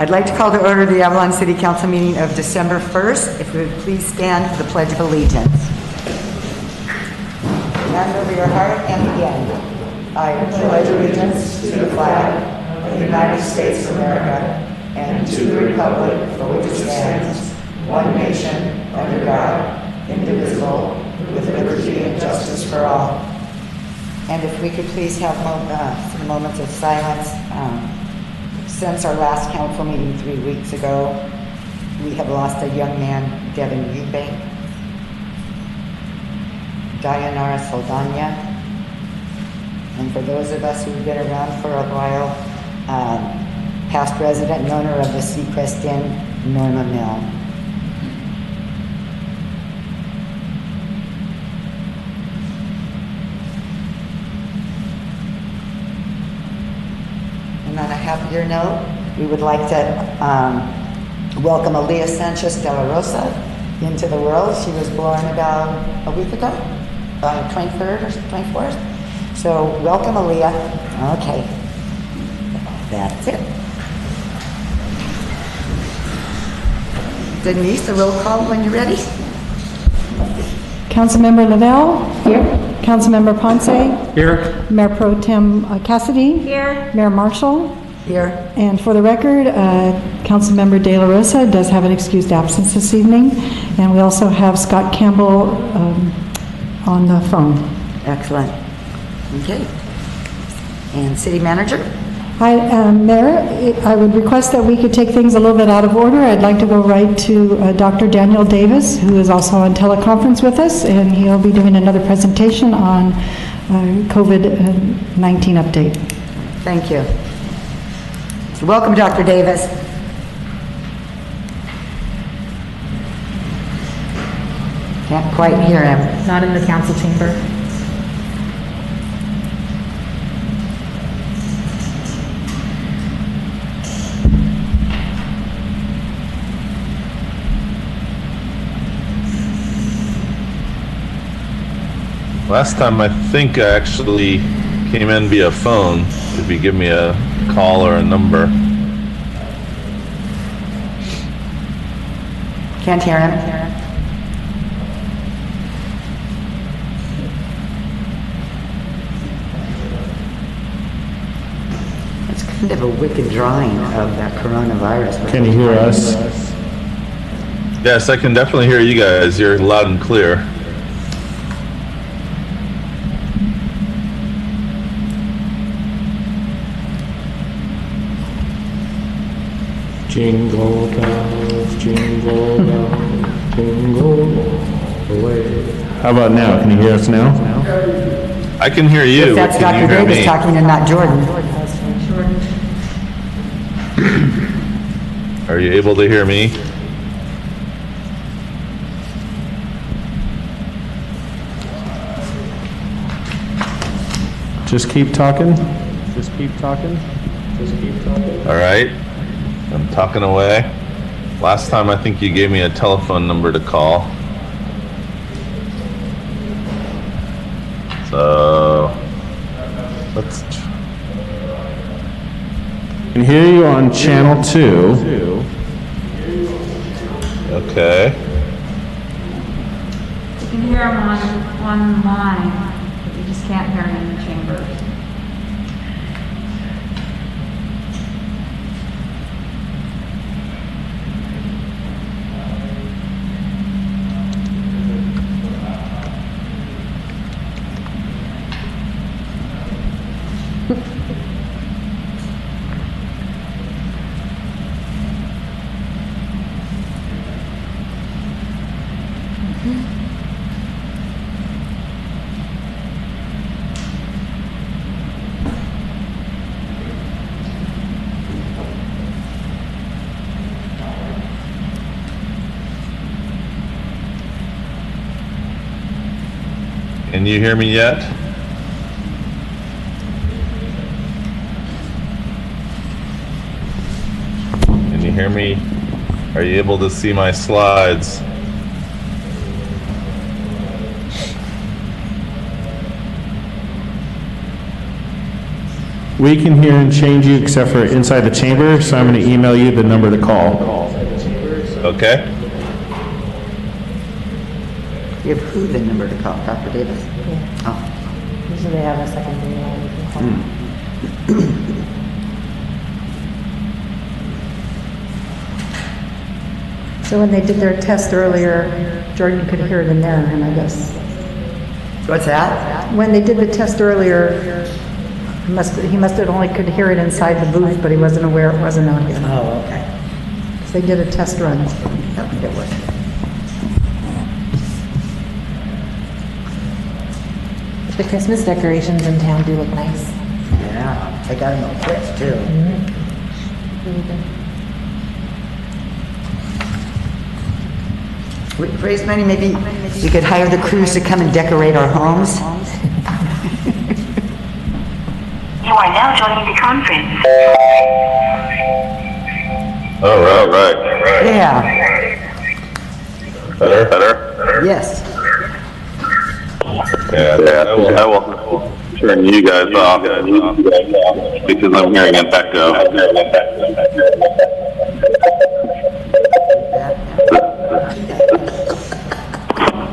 I'd like to call to order the Avalon City Council meeting of December 1st. If you would please stand for the Pledge of Allegiance. Hand over your heart and begin. I pledge allegiance to the flag of the United States of America and to the republic for which it stands, one nation, under God, indivisible, with liberty and justice for all. And if we could please have some moments of silence. Since our last council meeting 3 weeks ago, we have lost a young man, Devin Eubank, Dayanara Saldana, and for those of us who've been around for a while, past resident and owner of the Seacrest Inn, Norma Mill. And on a happier note, we would like to welcome Aaliyah Sanchez de la Rosa into the world. She was born about a week ago, 23rd or 24th. So welcome, Aaliyah. Okay, that's it. Denise, the roll call when you're ready. Councilmember Lavelle. Here. Councilmember Ponce. Here. Mayor Pro Tem Cassidy. Here. Mayor Marshall. Here. And for the record, Councilmember De La Rosa does have an excused absence this evening. And we also have Scott Campbell on the phone. Excellent. Okay. And City Manager? Hi, Mayor. I would request that we could take things a little bit out of order. I'd like to go right to Dr. Daniel Davis, who is also on teleconference with us, and he'll be doing another presentation on COVID-19 update. Thank you. Welcome, Dr. Davis. Can't quite hear him. Not in the council chamber. Last time I think I actually came in via phone. If you give me a call or a number. Can't hear him. It's kind of a wicked drawing of that coronavirus. Can you hear us? Yes, I can definitely hear you guys. You're loud and clear. Jingle bells, jingle bells, jingle all the way. How about now? Can you hear us now? I can hear you. If that's Can you Dr. hear Davis me? talking and not Jordan. Are you able to hear me? Just keep talking. Just keep talking. Just keep talking. All right. I'm talking away. Last time I think you gave me a telephone number to call. So let's. I can hear you on channel 2. Okay. You can hear him on line, but you just can't hear him in the chamber. Can you hear me yet? Can you hear me? Are you able to see my slides? We can hear and change you except for inside the chamber, so I'm going to email you the number to call. Okay. Give who the number to call, Dr. Davis? Oh. Usually they have a secondary line you can call. So when they did their test earlier, Jordan could hear it in there, and I guess. What's that? When they did the test earlier, he must have only could hear it inside the booth, but he wasn't aware it wasn't out here. Oh, okay. So they did a test run. That would work. The Christmas decorations in town do look nice. Yeah, they got them all quick too. Really good. Would raise money, maybe you could hire the crews to come and decorate our homes. You are now joining the conference. All right. Yeah, Better? yes. Yeah, I will turn you guys off because I'm hearing an echo.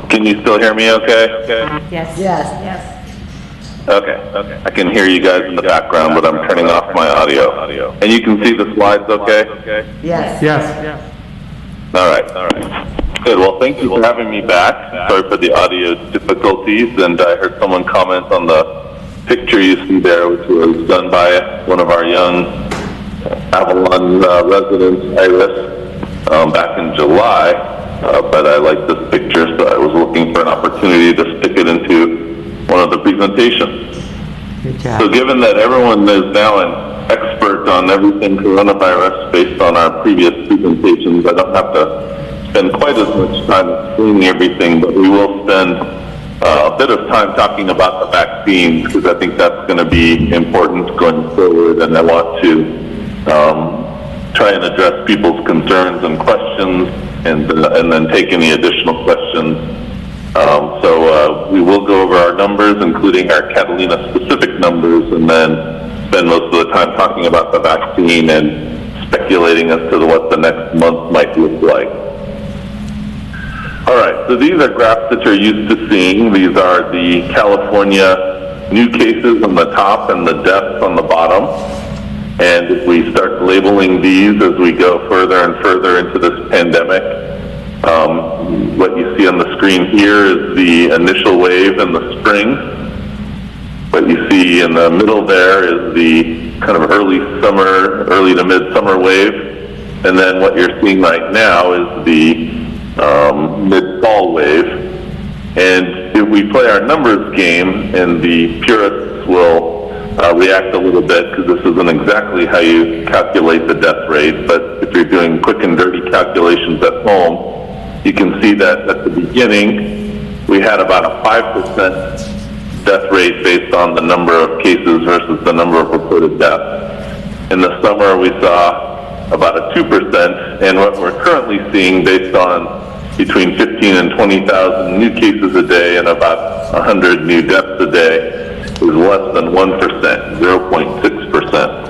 Can you still hear me okay? Yes. Yes. Okay. I can hear you guys in the background, but I'm turning off my audio. And you can see the slides okay? Yes. Yes. All right. Good. Well, thank you for having me back. Sorry for the audio difficulties, and I heard someone comment on the picture you see there, which was done by one of our young Avalon residents, Iris, back in July. But I like this picture, so I was looking for an opportunity to stick it into one of the presentations. Good job. So given that everyone is now an expert on everything coronavirus based on our previous presentations, I don't have to spend quite as much time explaining everything, but we will spend a bit of time talking about the vaccines because I think that's going to be important going forward, and I want to try and address people's concerns and questions and then take any additional questions. So we will go over our numbers, including our Catalina-specific numbers, and then spend most of the time talking about the vaccine and speculating as to what the next month might look like. All right, so these are graphs that you're used to seeing. These are the California new cases on the top and the deaths on the bottom. And if we start labeling these as we go further and further into this pandemic, what you see on the screen here is the initial wave in the spring. What you see in the middle there is the kind of early to mid-summer wave. And then what you're seeing right now is the mid-fall wave. And if we play our numbers game, and the purists will react a little bit because this isn't exactly how you calculate the death rate, but if you're doing quick and dirty calculations at home, you can see that at the beginning we had about a 5% death rate based on the number of cases versus the number of reported deaths. In the summer we saw about a 2%, and what we're currently seeing based on between 15 and 20,000 new cases a day and about 100 new deaths a day is less than 1%, 0.6%.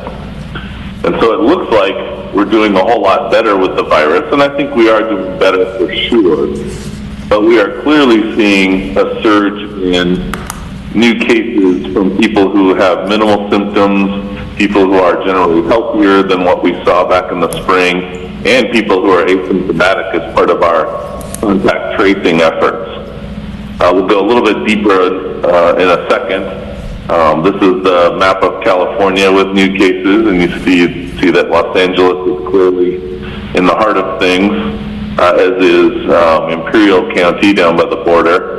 And so it looks like we're doing a whole lot better with the virus, and I think we are doing better for sure. But we are clearly seeing a surge in new cases from people who have minimal symptoms, people who are generally healthier than what we saw back in the spring, and people who are asymptomatic as part of our contact tracing efforts. We'll go a little bit deeper in a second. This is the map of California with new cases, and you see that Los Angeles is clearly in the heart of things, as is Imperial County down by the border.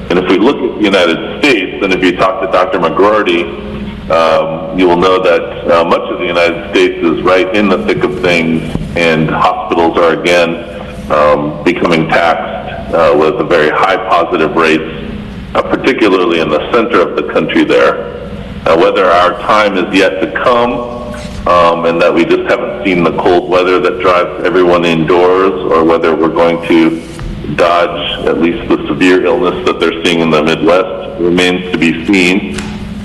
And if we look at the United States, and if you talk to Dr. McGroarty, you will know that much of the United States is right in the thick of things, and hospitals are again becoming taxed with a very high positive rates, particularly in the center of the country there. Whether our time is yet to come, and that we just haven't seen the cold weather that drives everyone indoors, or whether we're going to dodge at least the severe illness that they're seeing in the Midwest remains to be seen.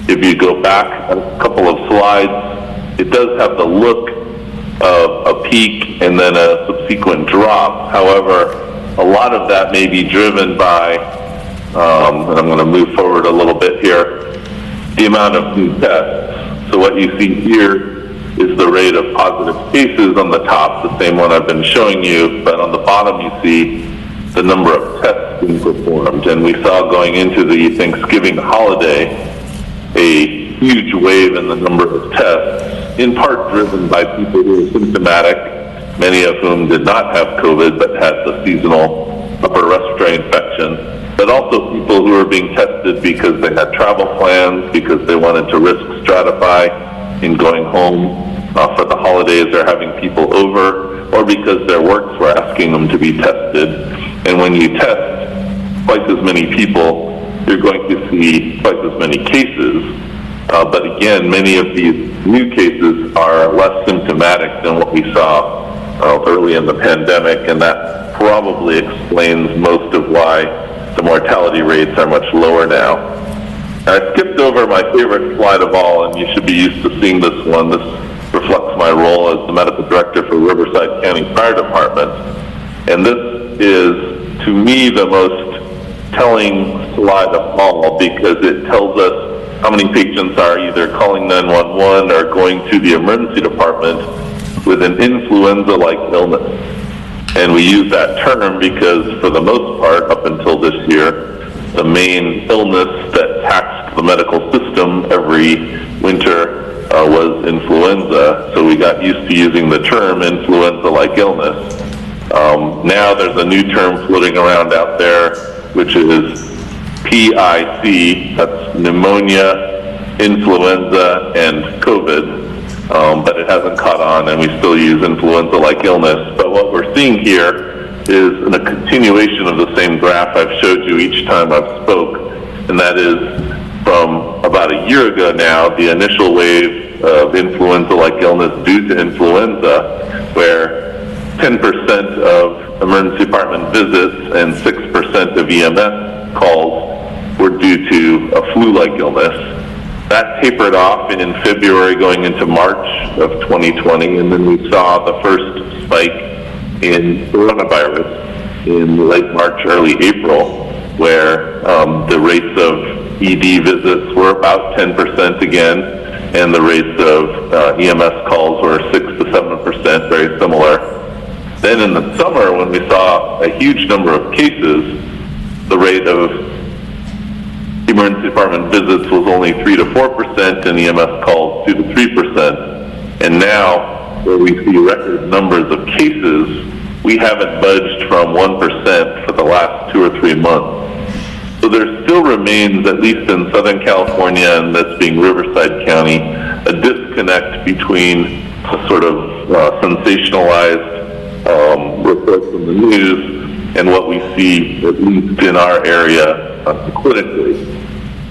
If you go back a couple of slides, it does have the look of a peak and then a subsequent drop. However, a lot of that may be driven by, and I'm going to move forward a little bit here, the amount of new tests. So what you see here is the rate of positive cases on the top, the same one I've been showing you, but on the bottom you see the number of tests being performed. And we saw going into the Thanksgiving holiday a huge wave in the number of tests, in part driven by people who are symptomatic, many of whom did not have COVID but had the seasonal upper respiratory infection, but also people who were being tested because they had travel plans, because they wanted to risk stratify in going home for the holidays or having people over, or because their works were asking them to be tested. And when you test twice as many people, you're going to see twice as many cases. But again, many of these new cases are less symptomatic than what we saw early in the pandemic, and that probably explains most of why the mortality rates are much lower now. I skipped over my favorite slide of all, and you should be used to seeing this one. This reflects my role as the medical director for Riverside County Fire Department. And this is, to me, the most telling slide of all, because it tells us how many patients are either calling 911 or going to the emergency department with an influenza-like illness. And we use that term because, for the most part, up until this year, the main illness that taxed the medical system every winter was influenza. So we got used to using the term influenza-like illness. Now there's a new term floating around out there, which is PIC, that's pneumonia, influenza, and COVID. But it hasn't caught on, and we still use influenza-like illness. But what we're seeing here is a continuation of the same graph I've showed you each time I've spoke, and that is from about a year ago now, the initial wave of influenza-like illness due to influenza, where 10% of emergency department visits and 6% of EMS calls were due to a flu-like illness. That tapered off in February going into March of 2020, and then we saw the first spike in coronavirus in late March, early April, where the rates of ED visits were about 10% again, and the rates of EMS calls were 6 to 7%, very similar. Then in the summer, when we saw a huge number of cases, the rate of emergency department visits was only 3 to 4%, and EMS calls 2 to 3%. And now, where we see record numbers of cases, we haven't budged from 1% for the last 2 or 3 months. So there still remains, at least in Southern California, and that's being Riverside County, a disconnect between a sort of sensationalized reports from the news and what we see, at least in our area, clinically.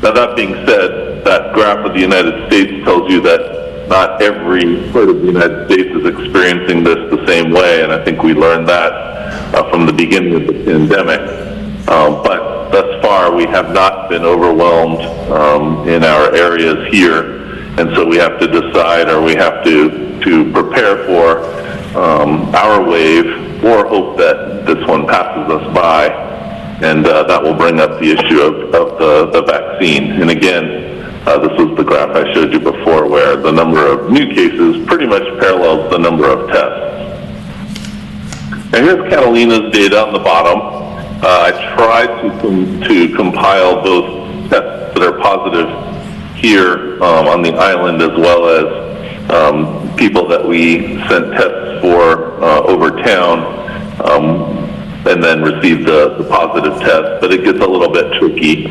Now, that being said, that graph of the United States tells you that not every part of the United States is experiencing this the same way, and I think we learned that from the beginning of the pandemic. But thus far, we have not been overwhelmed in our areas here, and so we have to decide, or we have to prepare for our wave, or hope that this one passes us by, and that will bring up the issue of the vaccine. And again, this was the graph I showed you before, where the number of new cases pretty much parallels the number of tests. And here's Catalina's data on the bottom. I tried to compile both tests that are positive here on the island, as well as people that we sent tests for over town, and then received the positive test. But it gets a little bit tricky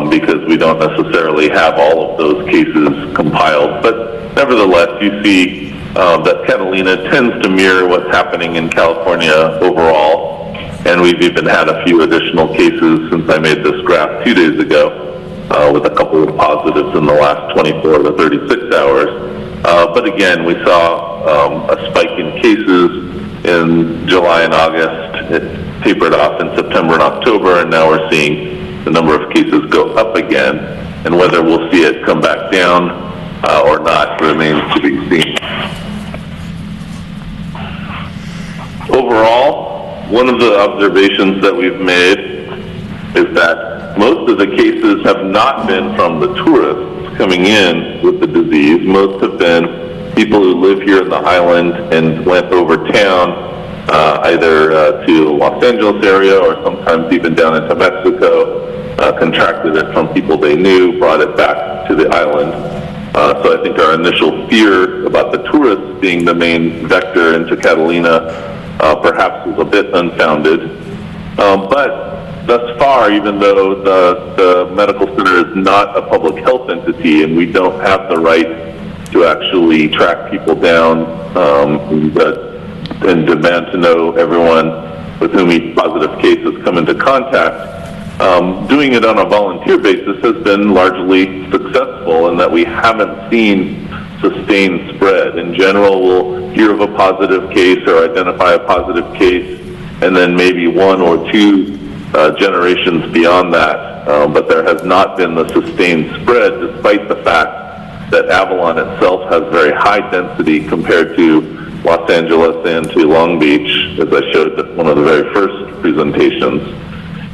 because we don't necessarily have all of those cases compiled. But nevertheless, you see that Catalina tends to mirror what's happening in California overall. And we've even had a few additional cases since I made this graph 2 days ago, with a couple of positives in the last 24 to 36 hours. But again, we saw a spike in cases in July and August. It tapered off in September and October, and now we're seeing the number of cases go up again. and whether we'll see it come back down or not remains to be seen. Overall, one of the observations that we've made is that most of the cases have not been from the tourists coming in with the disease. Most have been people who live here in the island and went over town, either to the Los Angeles area or sometimes even down into Mexico, contracted it from people they knew, brought it back to the island. So I think our initial fear about the tourists being the main vector into Catalina perhaps was a bit unfounded. But thus far, even though the medical center is not a public health entity and we don't have the right to actually track people down and demand to know everyone with whom each positive case has come into contact, doing it on a volunteer basis has been largely successful in that we haven't seen sustained spread. In general, we'll hear of a positive case or identify a positive case, and then maybe one or two generations beyond that, but there has not been the sustained spread despite the fact that Avalon itself has very high density compared to Los Angeles and to Long Beach, as I showed at one of the very first presentations.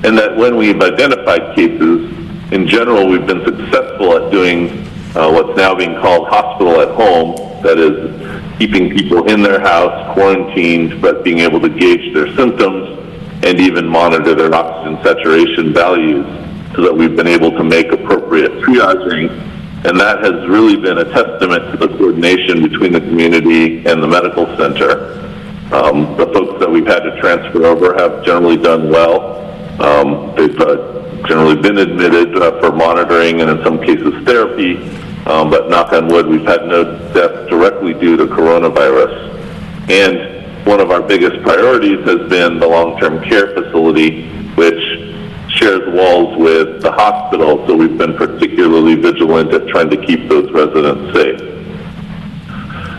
And that when we've identified cases, in general, we've been successful at doing what's now being called hospital at home, that is keeping people in their house, quarantined, but being able to gauge their symptoms and even monitor their oxygen saturation values so that we've been able to make appropriate triaging. And that has really been a testament to the coordination between the community and the medical center. The folks that we've had to transfer over have generally done well. They've generally been admitted for monitoring and in some cases therapy, but knock on wood, we've had no deaths directly due to coronavirus. And one of our biggest priorities has been the long-term care facility, which shares walls with the hospital, so we've been particularly vigilant at trying to keep those residents safe.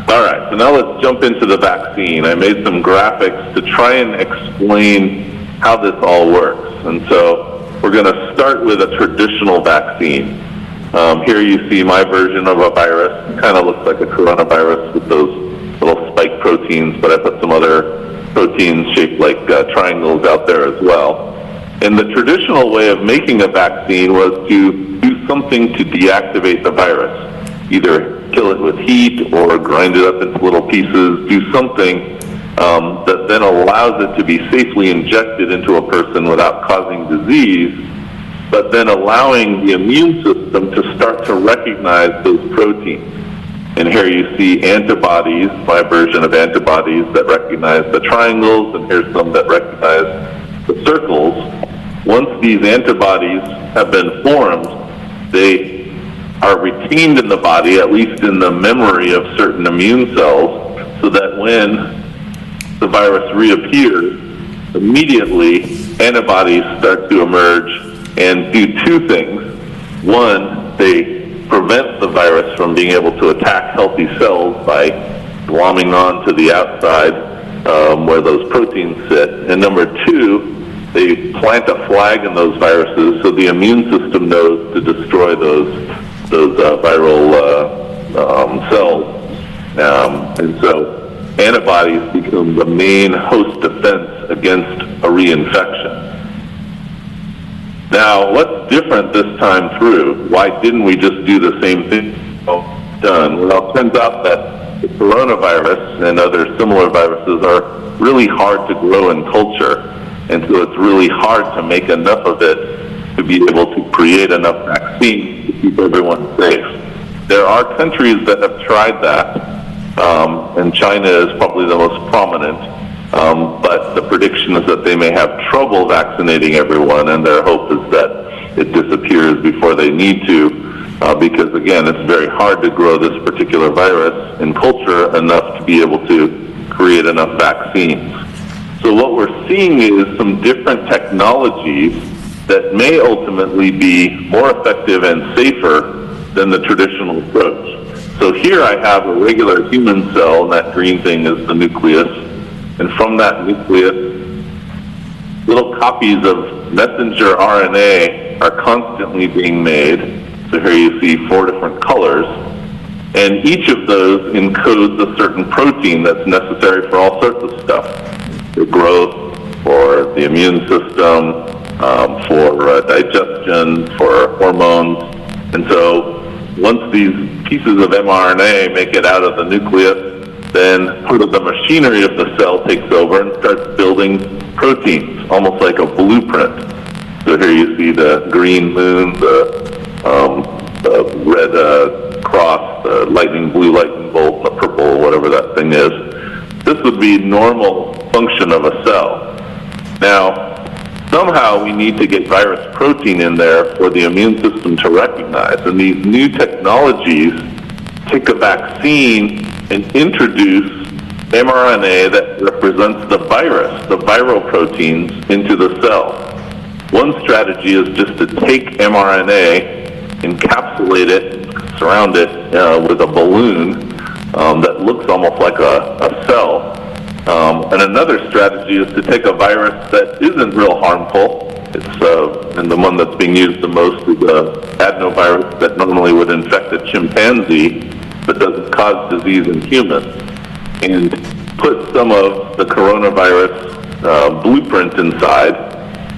All right, so now let's jump into the vaccine. I made some graphics to try and explain how this all works. And so we're going to start with a traditional vaccine. Here you see my version of a virus. It kind of looks like a coronavirus with those little spike proteins, but I put some other proteins shaped like triangles out there as well. And the traditional way of making a vaccine was to do something to deactivate the virus, either kill it with heat or grind it up into little pieces, do something that then allows it to be safely injected into a person without causing disease, but then allowing the immune system to start to recognize those proteins. And here you see antibodies, my version of antibodies that recognize the triangles, and here's some that recognize the circles. Once these antibodies have been formed, they are retained in the body, at least in the memory of certain immune cells, so that when the virus reappears, immediately antibodies start to emerge and do two things. One, they prevent the virus from being able to attack healthy cells by glomming on to the outside where those proteins sit. And number two, they plant a flag in those viruses so the immune system knows to destroy those viral cells. And so antibodies become the main host defense against a reinfection. Now, what's different this time through? Why didn't we just do the same thing done? Well, it turns out that the coronavirus and other similar viruses are really hard to grow in culture, and so it's really hard to make enough of it to be able to create enough vaccines to keep everyone safe. There are countries that have tried that, and China is probably the most prominent. But the prediction is that they may have trouble vaccinating everyone, and their hope is that it disappears before they need to, because again, it's very hard to grow this particular virus in culture enough to be able to create enough vaccines. So what we're seeing is some different technologies that may ultimately be more effective and safer than the traditional approach. So here I have a regular human cell, and that green thing is the nucleus. And from that nucleus, little copies of messenger RNA are constantly being made. So here you see 4 different colors, and each of those encodes a certain protein that's necessary for all sorts of stuff, for growth, for the immune system, for digestion, for hormones. And so once these pieces of mRNA make it out of the nucleus, then part of the machinery of the cell takes over and starts building proteins, almost like a blueprint. So here you see the green moon, the red cross, the blue lightning bolt, the purple, whatever that thing is. This would be normal function of a cell. Now, somehow we need to get virus protein in there for the immune system to recognize. And these new technologies take a vaccine and introduce mRNA that represents the virus, the viral proteins, into the cell. One strategy is just to take mRNA, encapsulate it, surround it with a balloon that looks almost like a cell. And another strategy is to take a virus that isn't real harmful. And the one that's being used the most is the adenovirus that normally would infect a chimpanzee but doesn't cause disease in humans, and put some of the coronavirus blueprint inside.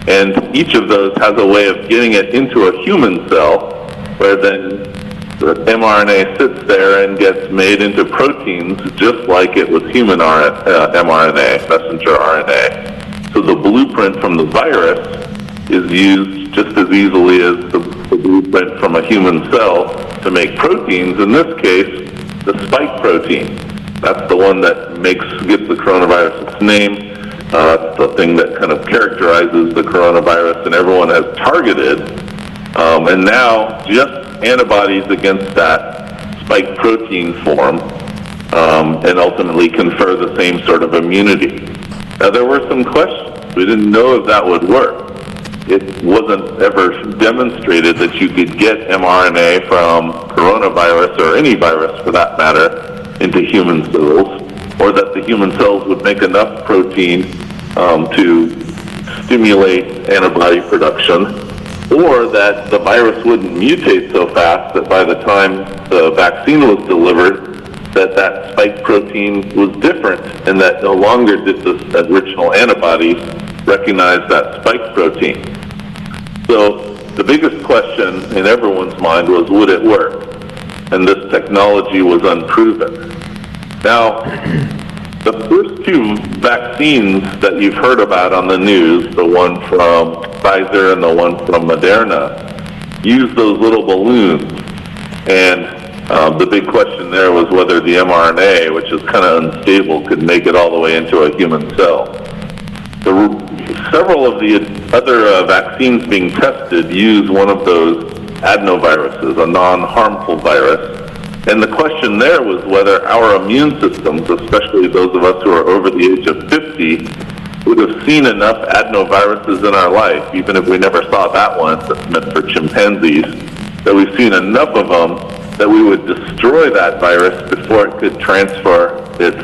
And each of those has a way of getting it into a human cell, where then the mRNA sits there and gets made into proteins just like it was human mRNA, messenger RNA. So the blueprint from the virus is used just as easily as the blueprint from a human cell to make proteins, in this case, the spike protein. That's the one that gives the coronavirus its name. It's the thing that kind of characterizes the coronavirus, and everyone has targeted. And now just antibodies against that spike protein form and ultimately confer the same sort of immunity. Now, there were some questions. We didn't know if that would work. It wasn't ever demonstrated that you could get mRNA from coronavirus, or any virus for that matter, into human cells, or that the human cells would make enough protein to stimulate antibody production, or that the virus wouldn't mutate so fast that by the time the vaccine was delivered, that spike protein was different, and that no longer did the original antibodies recognize that spike protein. So the biggest question in everyone's mind was, would it work? And this technology was unproven. Now, the first 2 vaccines that you've heard about on the news, the one from Pfizer and the one from Moderna, use those little balloons. And the big question there was whether the mRNA, which is kind of unstable, could make it all the way into a human cell. Several of the other vaccines being tested use one of those adenoviruses, a non-harmful virus. And the question there was whether our immune systems, especially those of us who are over the age of 50, would have seen enough adenoviruses in our life, even if we never saw that one that's meant for chimpanzees, that we've seen enough of them that we would destroy that virus before it could transfer its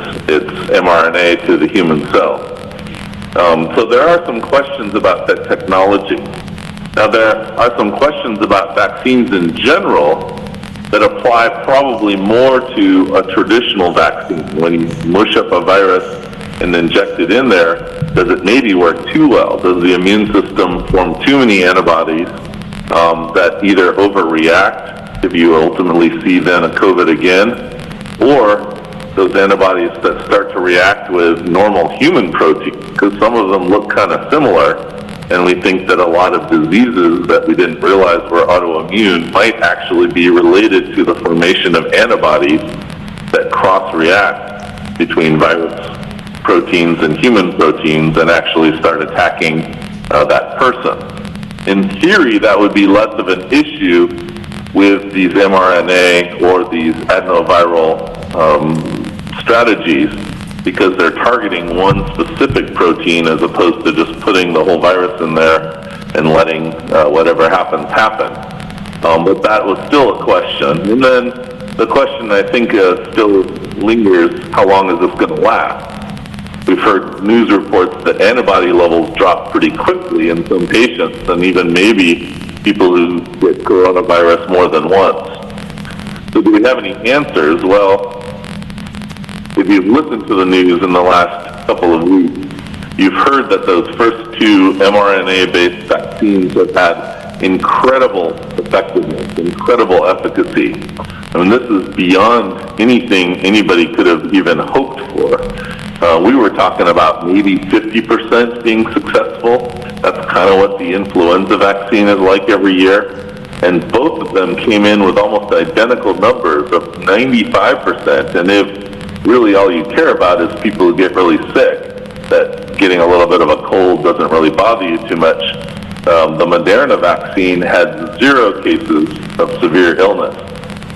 mRNA to the human cell. So there are some questions about that technology. Now, there are some questions about vaccines in general that apply probably more to a traditional vaccine. When you mush up a virus and inject it in there, does it maybe work too well? Does the immune system form too many antibodies that either overreact if you ultimately see then a COVID again, or those antibodies that start to react with normal human protein, because some of them look kind of similar, and we think that a lot of diseases that we didn't realize were autoimmune might actually be related to the formation of antibodies that cross-react between virus proteins and human proteins and actually start attacking that person. In theory, that would be less of an issue with these mRNA or these adenoviral strategies, because they're targeting one specific protein as opposed to just putting the whole virus in there and letting whatever happens happen. But that was still a question. And then the question, I think, still lingers, how long is this going to last? We've heard news reports that antibody levels drop pretty quickly in some patients, and even maybe people who get coronavirus more than once. So do we have any answers? Well, if you've listened to the news in the last couple of weeks, you've heard that those first two mRNA-based vaccines have had incredible effectiveness, incredible efficacy. I mean, this is beyond anything anybody could have even hoped for. We were talking about maybe 50% being successful. That's kind of what the influenza vaccine is like every year. And both of them came in with almost identical numbers of 95%. And if really all you care about is people who get really sick, that getting a little bit of a cold doesn't really bother you too much, the Moderna vaccine had 0 cases of severe illness.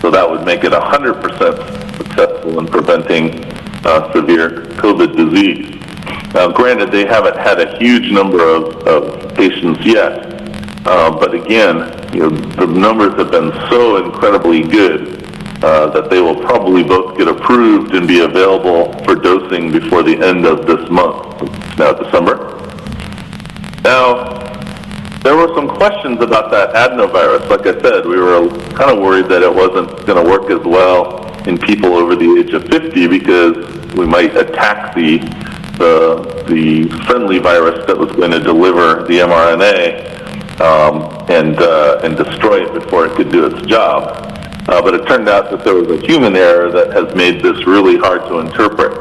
So that would make it 100% successful in preventing severe COVID disease. Now, granted, they haven't had a huge number of patients yet, but again, the numbers have been so incredibly good that they will probably both get approved and be available for dosing before the end of this month. It's now December. Now, there were some questions about that adenovirus. Like I said, we were kind of worried that it wasn't going to work as well in people over the age of 50 because we might attack the friendly virus that was going to deliver the mRNA and destroy it before it could do its job. But it turned out that there was a human error that has made this really hard to interpret.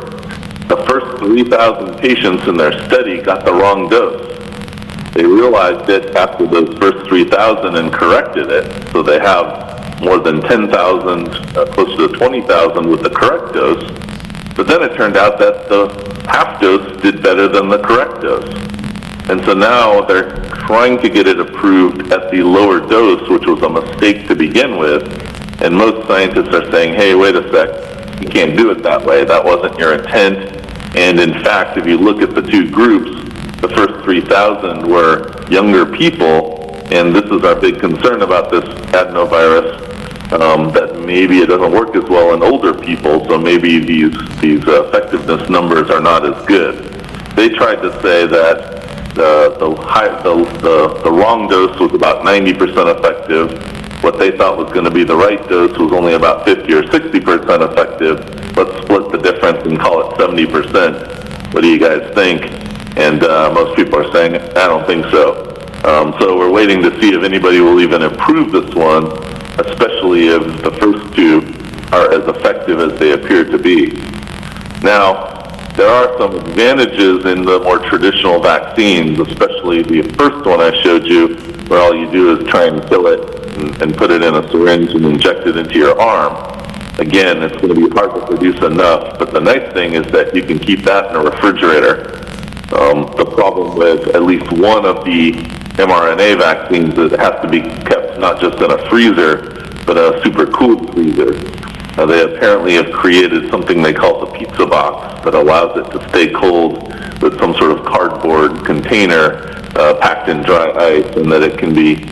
The first 3,000 patients in their study got the wrong dose. They realized it after those first 3,000 and corrected it, so they have more than 10,000, close to 20,000 with the correct dose. But then it turned out that the half dose did better than the correct dose. And so now they're trying to get it approved at the lower dose, which was a mistake to begin with. And most scientists are saying, hey, wait a sec, you can't do it that way. That wasn't your intent. And in fact, if you look at the two groups, the first 3,000 were younger people, and this is our big concern about this adenovirus, that maybe it doesn't work as well in older people, so maybe these effectiveness numbers are not as good. They tried to say that the wrong dose was about 90% effective. What they thought was going to be the right dose was only about 50 or 60% effective. Let's split the difference and call it 70%. What do you guys think? And most people are saying, I don't think so. So we're waiting to see if anybody will even approve this one, especially if the first two are as effective as they appear to be. Now, there are some advantages in the more traditional vaccines, especially the first one I showed you, where all you do is try and kill it and put it in a syringe and inject it into your arm. Again, it's going to be hard to produce enough, but the nice thing is that you can keep that in a refrigerator. The problem with at least one of the mRNA vaccines is it has to be kept not just in a freezer, but a super cooled freezer. They apparently have created something they call the pizza box that allows it to stay cold with some sort of cardboard container packed in dry ice, and that it can be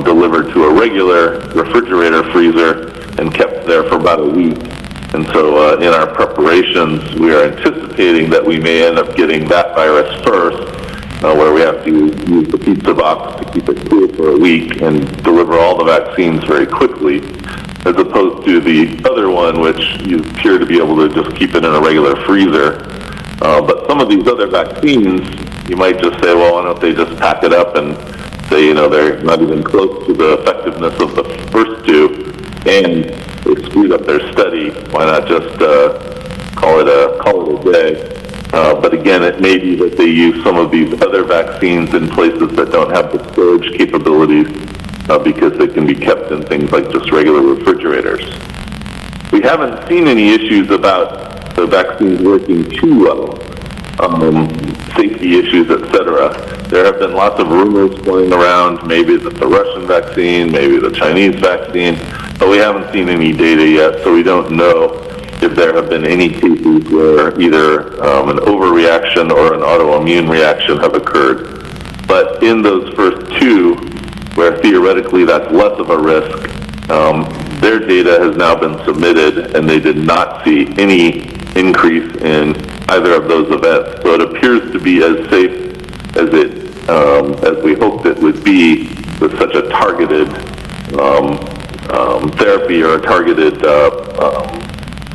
delivered to a regular refrigerator freezer and kept there for about a week. And so in our preparations, we are anticipating that we may end up getting that virus first, where we have to use the pizza box to keep it cool for a week and deliver all the vaccines very quickly, as opposed to the other one, which you appear to be able to just keep it in a regular freezer. But some of these other vaccines, you might just say, well, why don't they just pack it up and say, they're not even close to the effectiveness of the first two, and they screwed up their study. Why not just call it a day? But again, it may be that they use some of these other vaccines in places that don't have the storage capabilities because they can be kept in things like just regular refrigerators. We haven't seen any issues about the vaccines working too well, safety issues, etc. There have been lots of rumors flying around, maybe that the Russian vaccine, maybe the Chinese vaccine, but we haven't seen any data yet, so we don't know if there have been any cases where either an overreaction or an autoimmune reaction have occurred. But in those first two, where theoretically that's less of a risk, their data has now been submitted, and they did not see any increase in either of those events. So it appears to be as safe as we hoped it would be such a targeted therapy or a targeted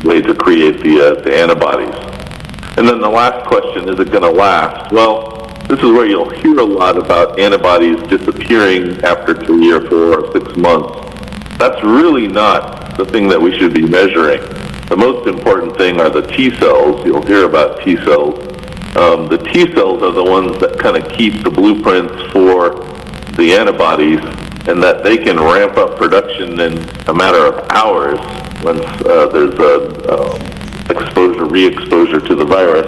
way to create the antibodies. And then the last question, is it going to last? Well, this is where you'll hear a lot about antibodies disappearing after 3 or 4 or 6 months. That's really not the thing that we should be measuring. The most important thing are the T cells. You'll hear about T cells. The T cells are the ones that kind of keep the blueprints for the antibodies, and that they can ramp up production in a matter of hours once there's re-exposure to the virus.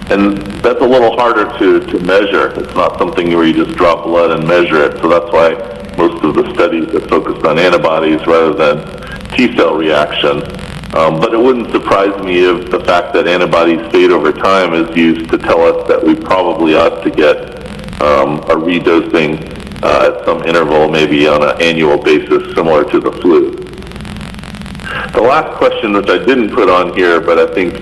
And that's a little harder to measure. It's not something where you just draw blood and measure it. So that's why most of the studies are focused on antibodies rather than T-cell reaction. But it wouldn't surprise me if the fact that antibodies fade over time is used to tell us that we probably ought to get a redosing at some interval, maybe on an annual basis, similar to the flu. The last question, which I didn't put on here, but I think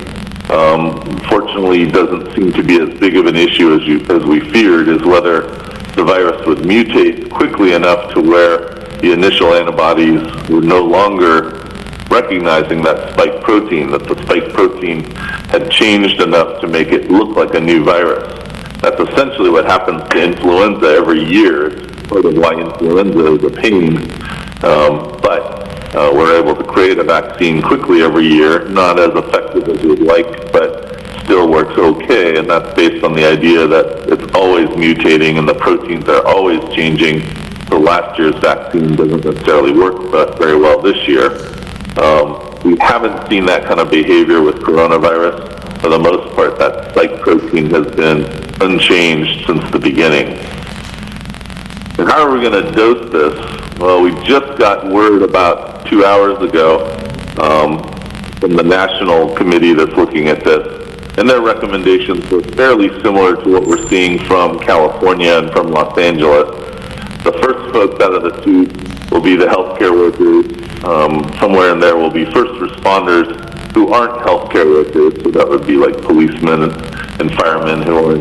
fortunately doesn't seem to be as big of an issue as we feared, is whether the virus would mutate quickly enough to where the initial antibodies were no longer recognizing that spike protein, that the spike protein had changed enough to make it look like a new virus. That's essentially what happens to influenza every year. It's part of why influenza is a pain. But we're able to create a vaccine quickly every year, not as effective as we'd like, but still works okay, and that's based on the idea that it's always mutating and the proteins are always changing, so last year's vaccine doesn't necessarily work very well this year. We haven't seen that kind of behavior with coronavirus. For the most part, that spike protein has been unchanged since the beginning. And how are we going to dose this? Well, we just got word about 2 hours ago from the national committee that's looking at this, and their recommendations were fairly similar to what we're seeing from California and from Los Angeles. The first folks out of the two will be the healthcare workers. Somewhere in there will be first responders who aren't healthcare workers, so that would be like policemen and firemen who are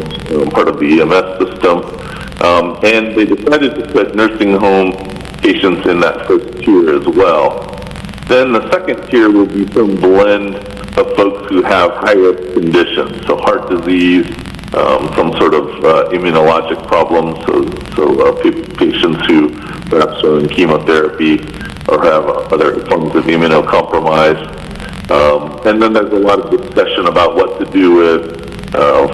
part of the EMS system. And they decided to put nursing home patients in that first tier as well. Then the second tier will be some blend of folks who have high-risk conditions, so heart disease, some sort of immunologic problems, so patients who perhaps are in chemotherapy or have other forms of immunocompromise. And then there's a lot of discussion about what to do with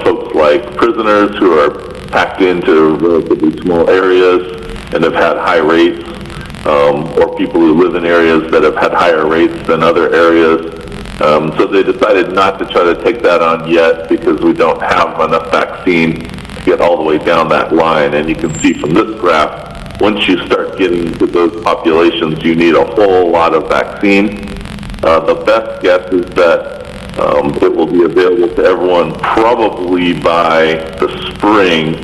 folks like prisoners who are packed into relatively small areas and have had high rates, or people who live in areas that have had higher rates than other areas. So they decided not to try to take that on yet because we don't have enough vaccine to get all the way down that line. And you can see from this graph, once you start getting to those populations, you need a whole lot of vaccine. The best guess is that it will be available to everyone probably by the spring,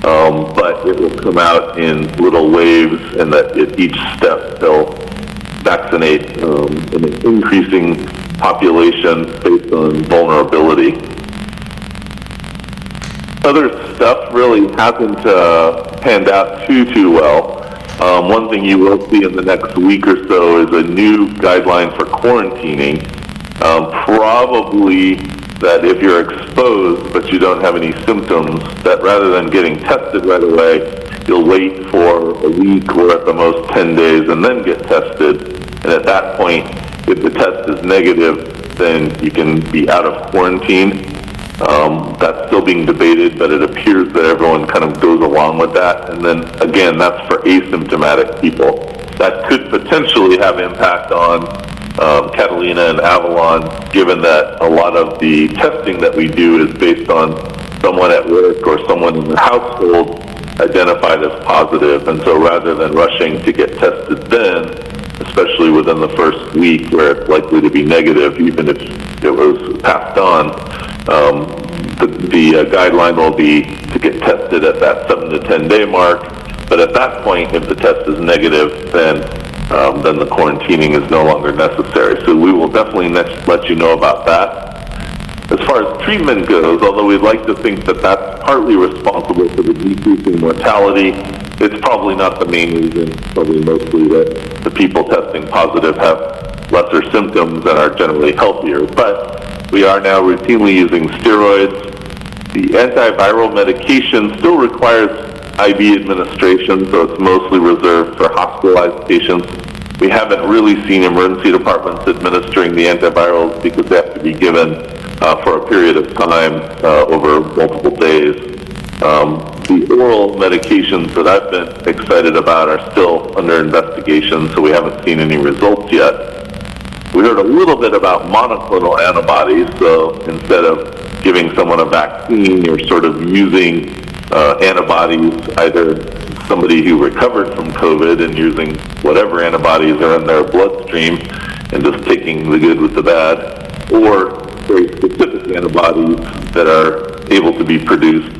but it will come out in little waves, and that at each step they'll vaccinate an increasing population based on vulnerability. Other stuff really hasn't panned out too well. One thing you will see in the next week or so is a new guideline for quarantining. Probably that if you're exposed but you don't have any symptoms, that rather than getting tested right away, you'll wait for a week or at the most 10 days and then get tested. And at that point, if the test is negative, then you can be out of quarantine. That's still being debated, but it appears that everyone kind of goes along with that. And then, again, that's for asymptomatic people. That could potentially have impact on Catalina and Avalon, given that a lot of the testing that we do is based on someone at work or someone in the household identified as positive. And so rather than rushing to get tested then, especially within the first week where it's likely to be negative, even if it was passed on, the guideline will be to get tested at that 7 to 10 day mark. But at that point, if the test is negative, then the quarantining is no longer necessary. So we will definitely let you know about that. As far as treatment goes, although we'd like to think that that's partly responsible for the decreasing mortality, it's probably not the main reason, probably mostly that the people testing positive have lesser symptoms and are generally healthier. But we are now routinely using steroids. The antiviral medication still requires IV administration, so it's mostly reserved for hospitalized patients. We haven't really seen emergency departments administering the antivirals because they have to be given for a period of time over multiple days. The oral medications that I've been excited about are still under investigation, so we haven't seen any results yet. We heard a little bit about monoclonal antibodies, so instead of giving someone a vaccine, you're sort of using antibodies, either somebody who recovered from COVID and using whatever antibodies are in their bloodstream and just taking the good with the bad, or very specific antibodies that are able to be produced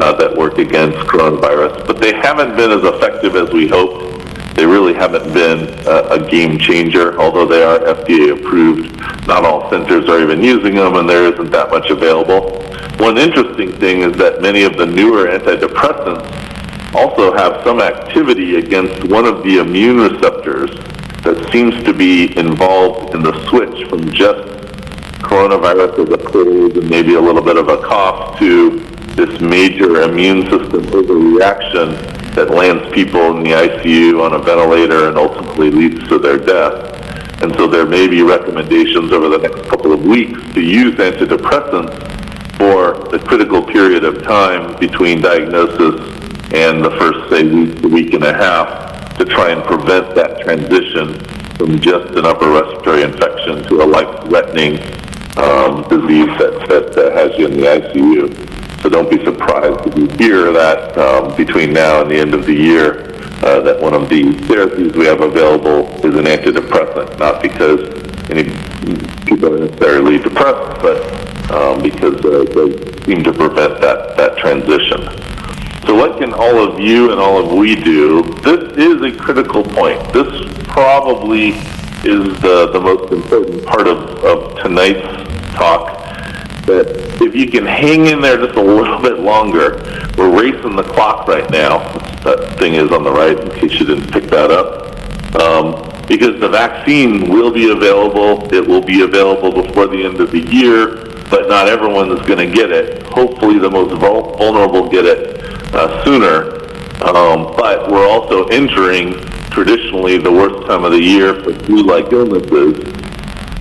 that work against coronavirus. But they haven't been as effective as we hoped. They really haven't been a game changer, although they are FDA approved. Not all centers are even using them, and there isn't that much available. One interesting thing is that many of the newer antidepressants also have some activity against one of the immune receptors that seems to be involved in the switch from just coronavirus as a cold and maybe a little bit of a cough to this major immune system overreaction that lands people in the ICU on a ventilator and ultimately leads to their death. And so there may be recommendations over the next couple of weeks to use antidepressants for the critical period of time between diagnosis and the first, say, week and a half to try and prevent that transition from just an upper respiratory infection to a life-threatening disease that has you in the ICU. So don't be surprised if you hear that between now and the end of the year that one of the therapies we have available is an antidepressant, not because any people are necessarily depressed, but because they seem to prevent that transition. So what can all of you and all of we do? This is a critical point. This probably is the most important part of tonight's talk, that if you can hang in there just a little bit longer, we're racing the clock right now. That thing is on the right, in case you didn't pick that up. Because the vaccine will be available. It will be available before the end of the year, but not everyone is going to get it. Hopefully the most vulnerable get it sooner. But we're also entering traditionally the worst time of the year for flu-like illnesses.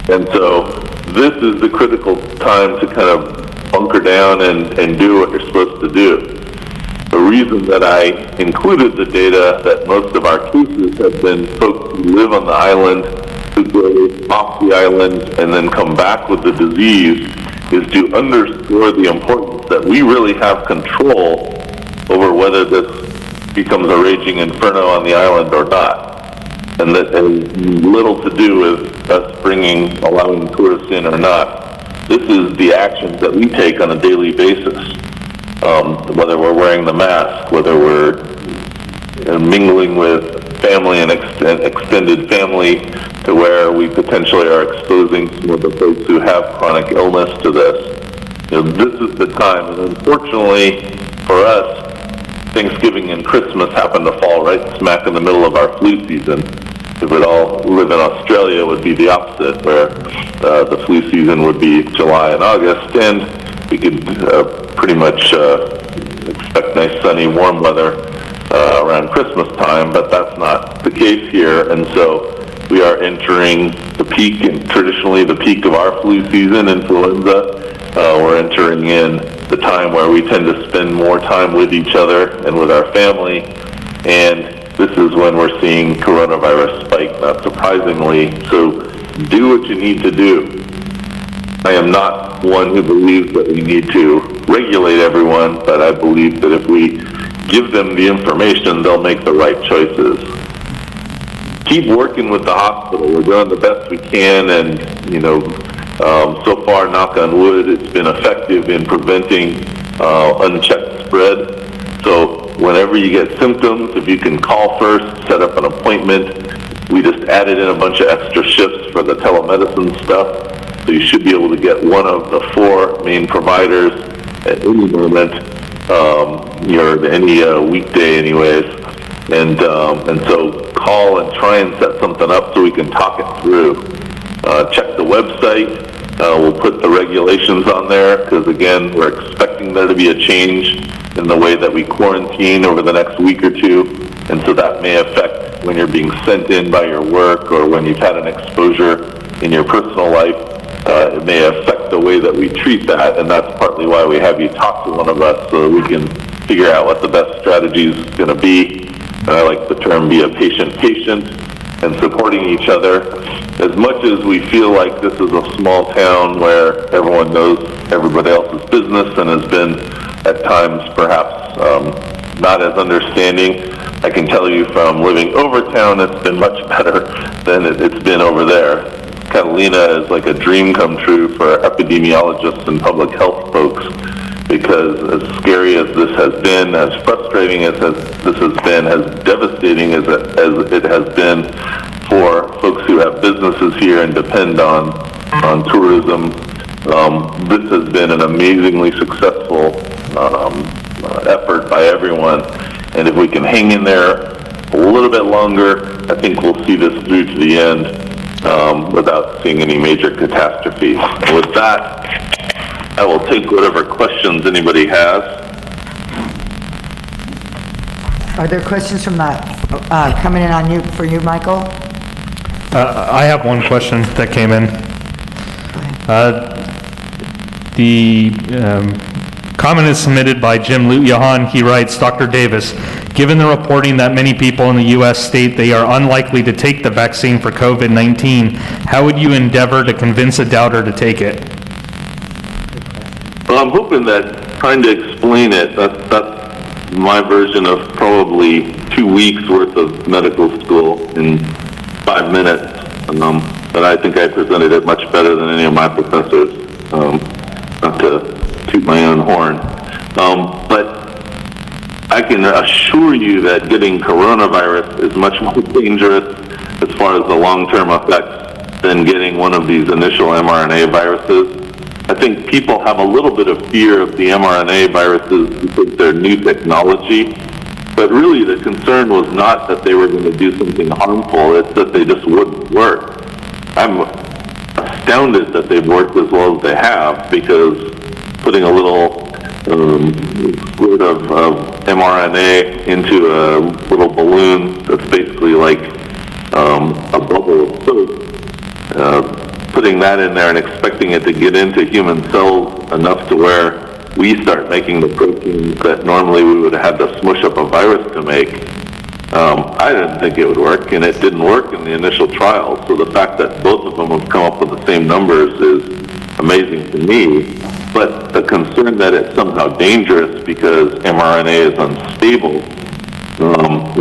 And so this is the critical time to kind of bunker down and do what you're supposed to do. The reason that I included the data that most of our cases have been folks who live on the island, who go off the island and then come back with the disease, is to underscore the importance that we really have control over whether this becomes a raging inferno on the island or not. And that has little to do with us allowing tourists in or not. This is the actions that we take on a daily basis. Whether we're wearing the mask, whether we're mingling with family and extended family to where we potentially are exposing some of the folks who have chronic illness to this. This is the time. And unfortunately for us, Thanksgiving and Christmas happen to fall right smack in the middle of our flu season. If we'd all live in Australia, it would be the opposite, where the flu season would be July and August, and we could pretty much expect nice, sunny, warm weather around Christmas time, but that's not the case here. And so we are entering the peak, and traditionally the peak of our flu season, influenza. We're entering in the time where we tend to spend more time with each other and with our family, and this is when we're seeing coronavirus spike, not surprisingly. So do what you need to do. I am not one who believes that we need to regulate everyone, but I believe that if we give them the information, they'll make the right choices. Keep working with the hospital. We're doing the best we can, and so far, knock on wood, it's been effective in preventing unchecked spread. So whenever you get symptoms, if you can call first, set up an appointment. We just added in a bunch of extra shifts for the telemedicine stuff. So you should be able to get one of the 4 main providers at any moment, any weekday anyways. And so call and try and set something up so we can talk it through. Check the website. We'll put the regulations on there because, again, we're expecting there to be a change in the way that we quarantine over the next week or two. And so that may affect when you're being sent in by your work or when you've had an exposure in your personal life. It may affect the way that we treat that, and that's partly why we have you talk to one of us so that we can figure out what the best strategy is going to be. And I like the term be a patient and supporting each other. As much as we feel like this is a small town where everyone knows everybody else's business and has been at times perhaps not as understanding, I can tell you from living over town, it's been much better than it's been over there. Catalina is like a dream come true for epidemiologists and public health folks, because as scary as this has been, as frustrating as this has been, as devastating as it has been for folks who have businesses here and depend on tourism, this has been an amazingly successful effort by everyone. And if we can hang in there a little bit longer, I think we'll see this through to the end without seeing any major catastrophes. With that, I will take whatever questions anybody has. Are there questions from coming in on you for you, Michael? I have one question that came in. The comment is submitted by Jim Lutyahan. He writes, Dr. Davis, given the reporting that many people in the U.S. state they are unlikely to take the vaccine for COVID-19, how would you endeavor to convince a doubter to take it? Well, I'm hoping that trying to explain it, that's my version of probably 2 weeks worth of medical school in 5 minutes. But I think I presented it much better than any of my professors, not to toot my own horn. But I can assure you that getting coronavirus is much more dangerous as far as the long-term effects than getting one of these initial mRNA viruses. I think people have a little bit of fear of the mRNA viruses because they're new technology, but really the concern was not that they were going to do something harmful, it's that they just wouldn't work. I'm astounded that they've worked as well as they have, because putting a little squirt of mRNA into a little balloon that's basically like a bubble of soap, putting that in there and expecting it to get into human cells enough to where we start making the proteins that normally we would have had to smush up a virus to make. I didn't think it would work, and it didn't work in the initial trials. So the fact that both of them have come up with the same numbers is amazing to me. But the concern that it's somehow dangerous because mRNA is unstable,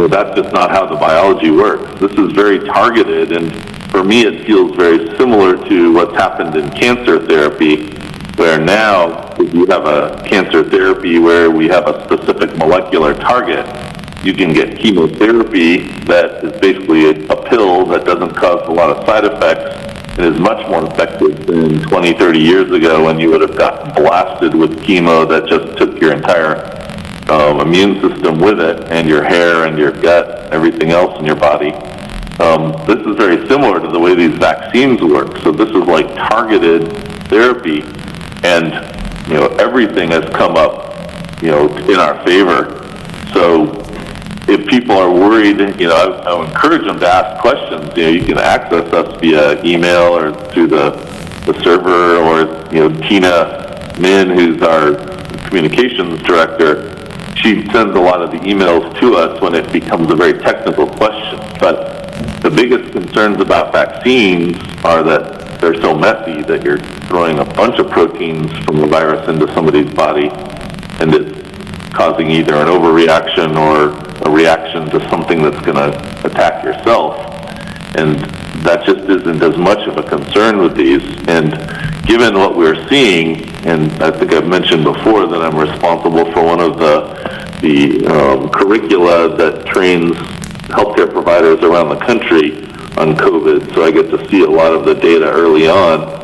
that's just not how the biology works. This is very targeted, and for me it feels very similar to what's happened in cancer therapy, where now if you have a cancer therapy where we have a specific molecular target, you can get chemotherapy that is basically a pill that doesn't cause a lot of side effects and is much more effective than 20, 30 years ago when you would have gotten blasted with chemo that just took your entire immune system with it, and your hair and your gut, everything else in your body. This is very similar to the way these vaccines work. So this is like targeted therapy, and everything has come up in our favor. So if people are worried, I encourage them to ask questions. You can access us via email or through the server, or Tina Min, who's our communications director, she sends a lot of the emails to us when it becomes a very technical question. But the biggest concerns about vaccines are that they're so messy that you're throwing a bunch of proteins from the virus into somebody's body, and it's causing either an overreaction or a reaction to something that's going to attack yourself. And that just isn't as much of a concern with these. And given what we're seeing, and I think I've mentioned before that I'm responsible for one of the curricula that trains healthcare providers around the country on COVID, so I get to see a lot of the data early on.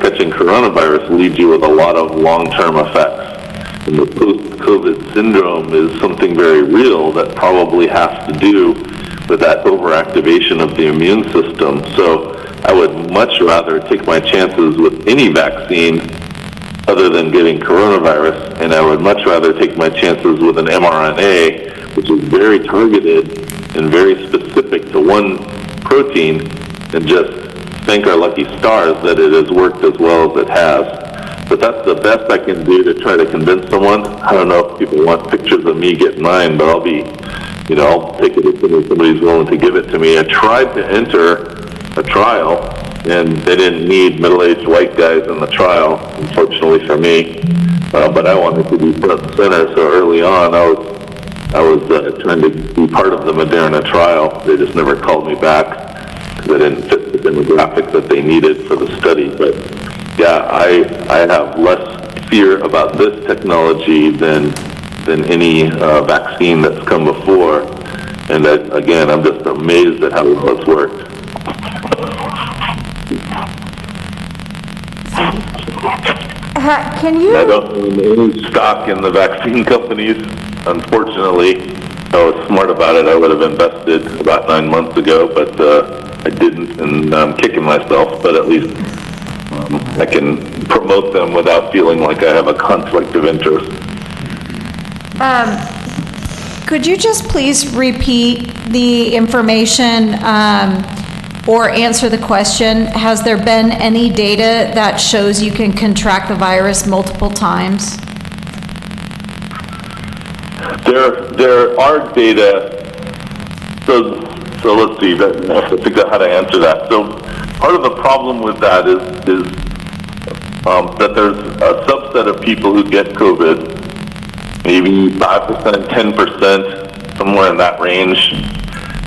Catching coronavirus leaves you with a lot of long-term effects. and the post-COVID syndrome is something very real that probably has to do with that overactivation of the immune system. So I would much rather take my chances with any vaccine other than getting coronavirus, and I would much rather take my chances with an mRNA, which is very targeted and very specific to one protein, and just thank our lucky stars that it has worked as well as it has. But that's the best I can do to try to convince someone. I don't know if people want pictures of me getting mine, but I'll take it as soon as somebody's willing to give it to me. I tried to enter a trial, and they didn't need middle-aged white guys in the trial, unfortunately for me. But I wanted to be front and center, so early on I was trying to be part of the Moderna trial. They just never called me back because I didn't fit the demographic that they needed for the study. But yeah, I have less fear about this technology than any vaccine that's come before. And that, again, I'm just amazed at how well it's worked. Can you? I don't own any stock in the vaccine companies, unfortunately. If I was smart about it, I would have invested about 9 months ago, but I didn't, and I'm kicking myself, but at least I can promote them without feeling like I have a conflict of interest. Could you just please repeat the information or answer the question? Has there been any data that shows you can contract the virus multiple times? There are data. So let's see. I have to figure out how to answer that. So part of the problem with that is that there's a subset of people who get COVID, maybe 5%, 10%, somewhere in that range,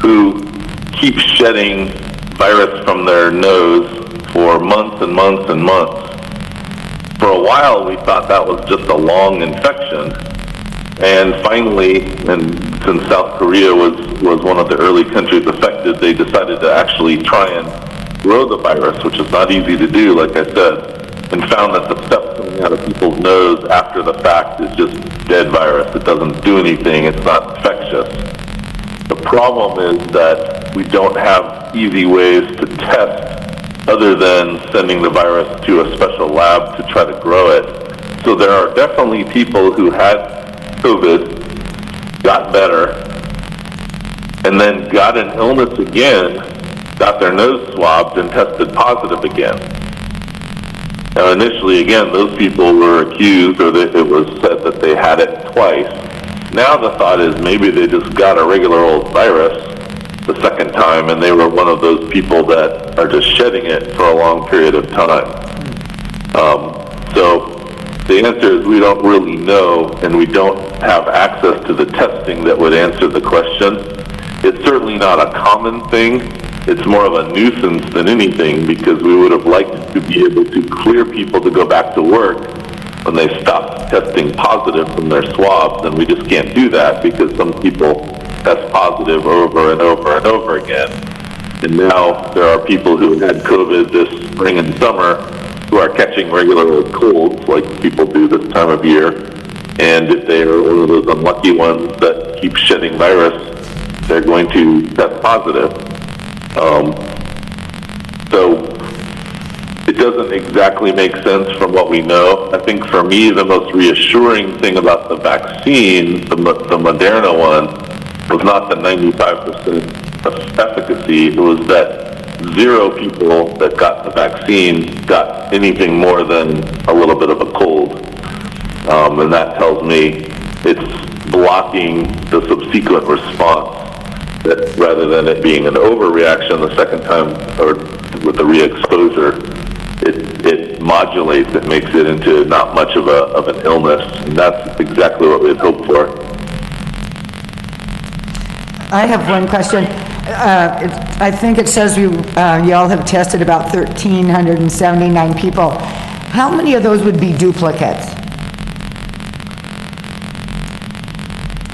who keep shedding virus from their nose for months and months and months. For a while, we thought that was just a long infection. And finally, and since South Korea was one of the early countries affected, they decided to actually try and grow the virus, which is not easy to do, like I said, and found that the stuff coming out of people's nose after the fact is just dead virus. It doesn't do anything. It's not infectious. The problem is that we don't have easy ways to test other than sending the virus to a special lab to try to grow it. So there are definitely people who had COVID, got better, and then got an illness again, got their nose swabbed, and tested positive again. Now initially, again, those people were accused, or it was said that they had it twice. Now the thought is maybe they just got a regular old virus the second time, and they were one of those people that are just shedding it for a long period of time. So the answer is we don't really know, and we don't have access to the testing that would answer the question. It's certainly not a common thing. It's more of a nuisance than anything, because we would have liked to be able to clear people to go back to work when they stop testing positive from their swabs, and we just can't do that because some people test positive over and over and over again. And now there are people who had COVID this spring and summer who are catching regular colds like people do this time of year. And if they are one of those unlucky ones that keep shedding virus, they're going to test positive. So it doesn't exactly make sense from what we know. I think for me, the most reassuring thing about the vaccine, the Moderna one, was not the 95% of efficacy. It was that 0 people that got the vaccine got anything more than a little bit of a cold. And that tells me it's blocking the subsequent response, that rather than it being an overreaction the second time or with the re-exposure, it modulates, it makes it into not much of an illness. And that's exactly what we had hoped for. I have one question. I think it says y'all have tested about 1,379 people. How many of those would be duplicates?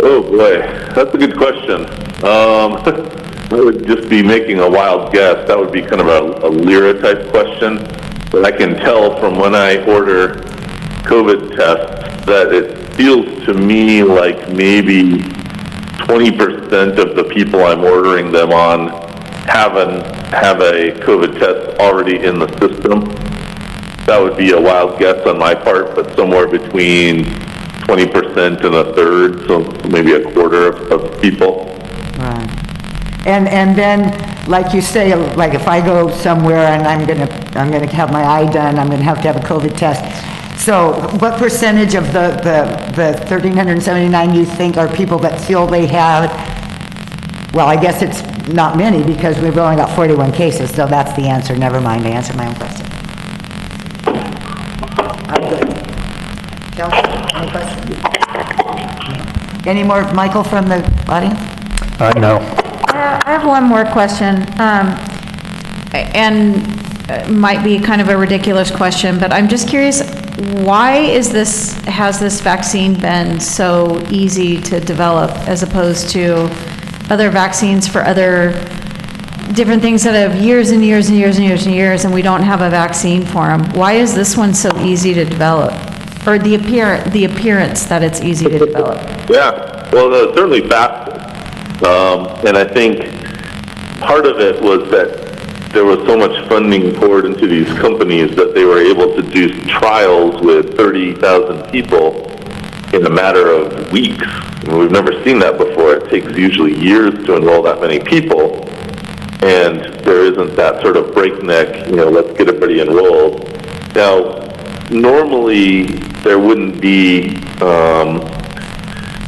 Oh boy, that's a good question. I would just be making a wild guess. That would be kind of a Lyra type question. But I can tell from when I order COVID tests that feels to me like maybe 20% of the people I'm ordering them on have a COVID test already in the system. That would be a wild guess on my part, but somewhere between 20% and a third, so maybe a quarter of people. Right. And then, like you say, like if I go somewhere and I'm gonna have my eye done, I'm gonna have a COVID test. So what percentage of the 1,379 you think are people that feel they have, well, I guess it's not many because we've only got 41 cases, so that's the answer. Never mind, I answered my own question. I'm good. Kelsey, any questions? Any more, Michael, from the audience? No. I have one more question, and might be kind of a ridiculous question, but I'm just curious, why has this vaccine been so easy to develop as opposed to other vaccines for other different things that have years and years and years and years and years, and we don't have a vaccine for them? Why is this one so easy to develop? Or the appearance that it's easy to develop? Yeah, well, certainly faster. And I think part of it was that there was so much funding poured into these companies that they were able to do trials with 30,000 people in a matter of weeks. And we've never seen that before. It takes usually years to enroll that many people. And there isn't that sort of breakneck, let's get everybody enrolled. Now, normally there wouldn't be,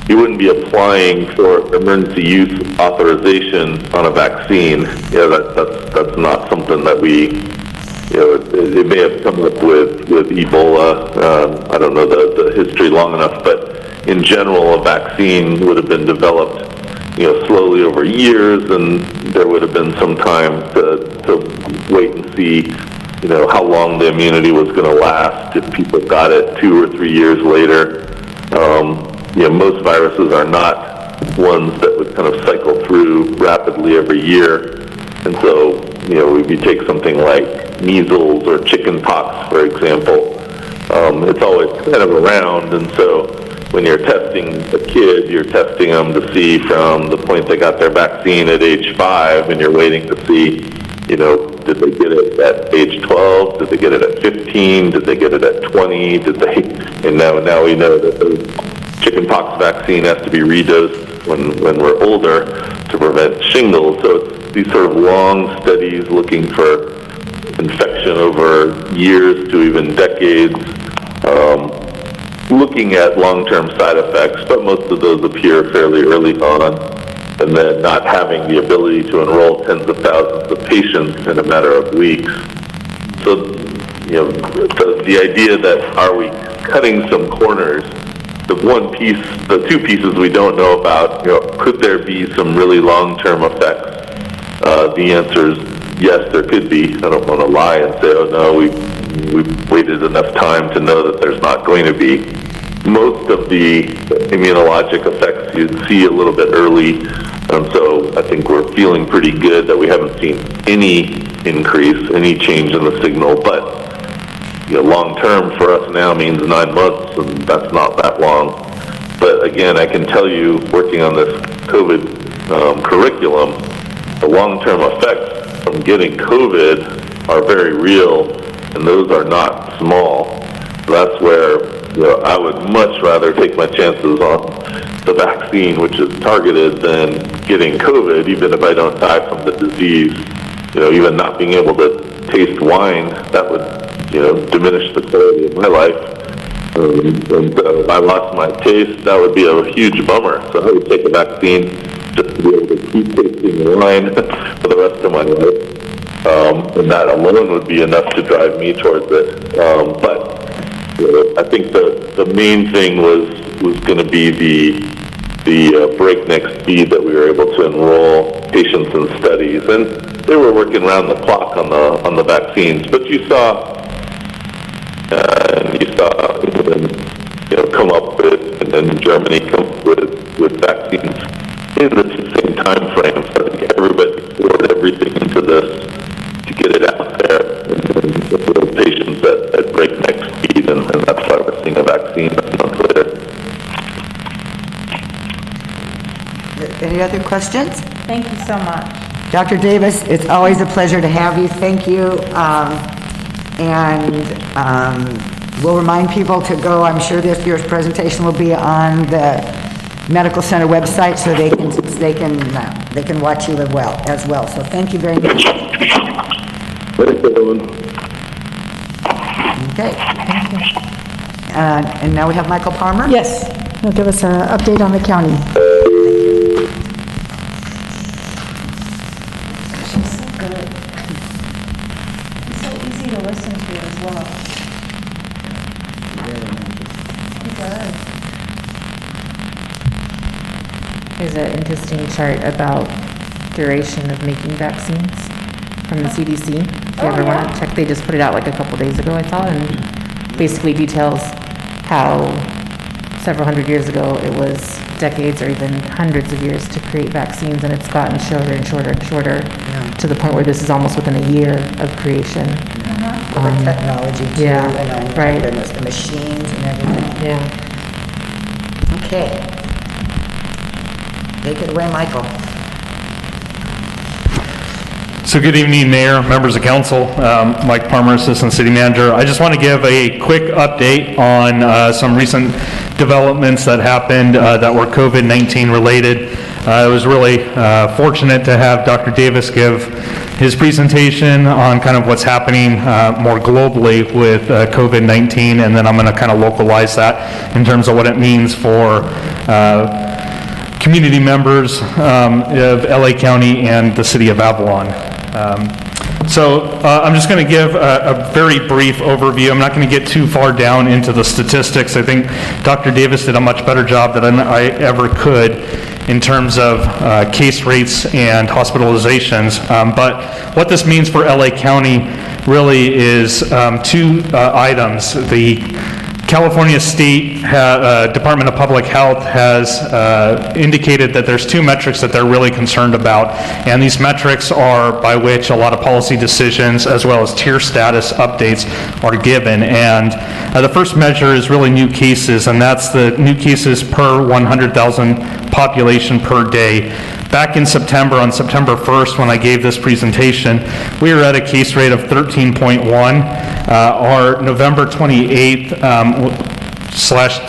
you wouldn't be applying for emergency use authorization on a vaccine. That's not something that we, it may have come up with Ebola. I don't know the history long enough, but in general, a vaccine would have been developed, slowly over years, and there would have been some time to wait and see, how long the immunity was going to last if people got it 2 or 3 years later. Most viruses are not ones that would kind of cycle through rapidly every year. And so, if you take something like measles or chicken pox, for example, it's always kind of around. And so when you're testing a kid, you're testing them to see from the point they got their vaccine at age 5, and you're waiting to see, did they get it at age 12? Did they get it at 15? Did they get it at 20? And now we know that the chickenpox vaccine has to be redosed when we're older to prevent shingles. So it's these sort of long studies looking for infection over years to even decades, looking at long-term side effects, but most of those appear fairly early on, and then not having the ability to enroll tens of thousands of patients in a matter of weeks. So, the idea that are we cutting some corners, the two pieces we don't know about, could there be some really long-term effects? The answer is yes, there could be. I don't want to lie and say, oh no, we've waited enough time to know that there's not going to be. Most of the immunologic effects you see a little bit early, and so I think we're feeling pretty good that we haven't seen any increase, any change in the signal, but long term for us now means 9 months, and that's not that long. But again, I can tell you, working on this COVID curriculum, the long-term effects from getting COVID are very real, and those are not small. So that's where I would much rather take my chances on the vaccine, which is targeted, than getting COVID, even if I don't die from the disease. Even not being able to taste wine, that would diminish the quality of my life. And if I lost my taste, that would be a huge bummer. So I would take a vaccine just to be able to keep tasting wine for the rest of my life. And that alone would be enough to drive me towards it. But I think the main thing was going to be the breakneck speed that we were able to enroll patients in studies. And they were working around the clock on the vaccines. But you saw England, come up with, and then Germany come up with vaccines in the same time frame. So I think everybody poured everything into this to get it out there, and the patients at breakneck speed, and that's why we're seeing a vaccine a month later. questions? Thank you so much. Dr. Davis, it's always a pleasure to have you. Thank you. We'll remind people to go. I'm sure this year's presentation will be on the Medical Center website, so they can watch you as well. So thank you very much. Okay. And now we have Michael Palmer. Yes, he'll give us an update on the county. There's an interesting chart about duration of making vaccines from the CDC. If you ever want to check, they just put it out like a couple days ago, I thought, and basically details how several hundred years ago it was decades or even hundreds of years to create vaccines, and it's gotten shorter and shorter and shorter to the point where this is almost within a year of creation. Technology too, yeah, right. Goodness, the machines and everything. Yeah. Okay. Take it away, Michael. So good evening, Mayor, members of council. Mike Palmer, Assistant City Manager. I just want to give a quick update on some recent developments that happened that were COVID-19 related. I was really fortunate to have Dr. Davis give his presentation on kind of what's happening more globally with COVID-19, and then I'm going to kind of localize that in terms of what it means for community members of LA County and the city of Avalon. I'm just going to give a very brief overview. I'm not going to get too far down into the statistics. I think Dr. Davis did a much better job than I ever could in terms of case rates and hospitalizations. But what this means for LA County really is two items. The California State Department of Public Health has indicated that there's two metrics that they're really concerned about, and these metrics are by which a lot of policy decisions as well as tier status updates are given. And the first measure is really new cases, and that's the new cases per 100,000 population per day. Back in September, on September 1st, when I gave this presentation, we were at a case rate of 13.1. Our November 28th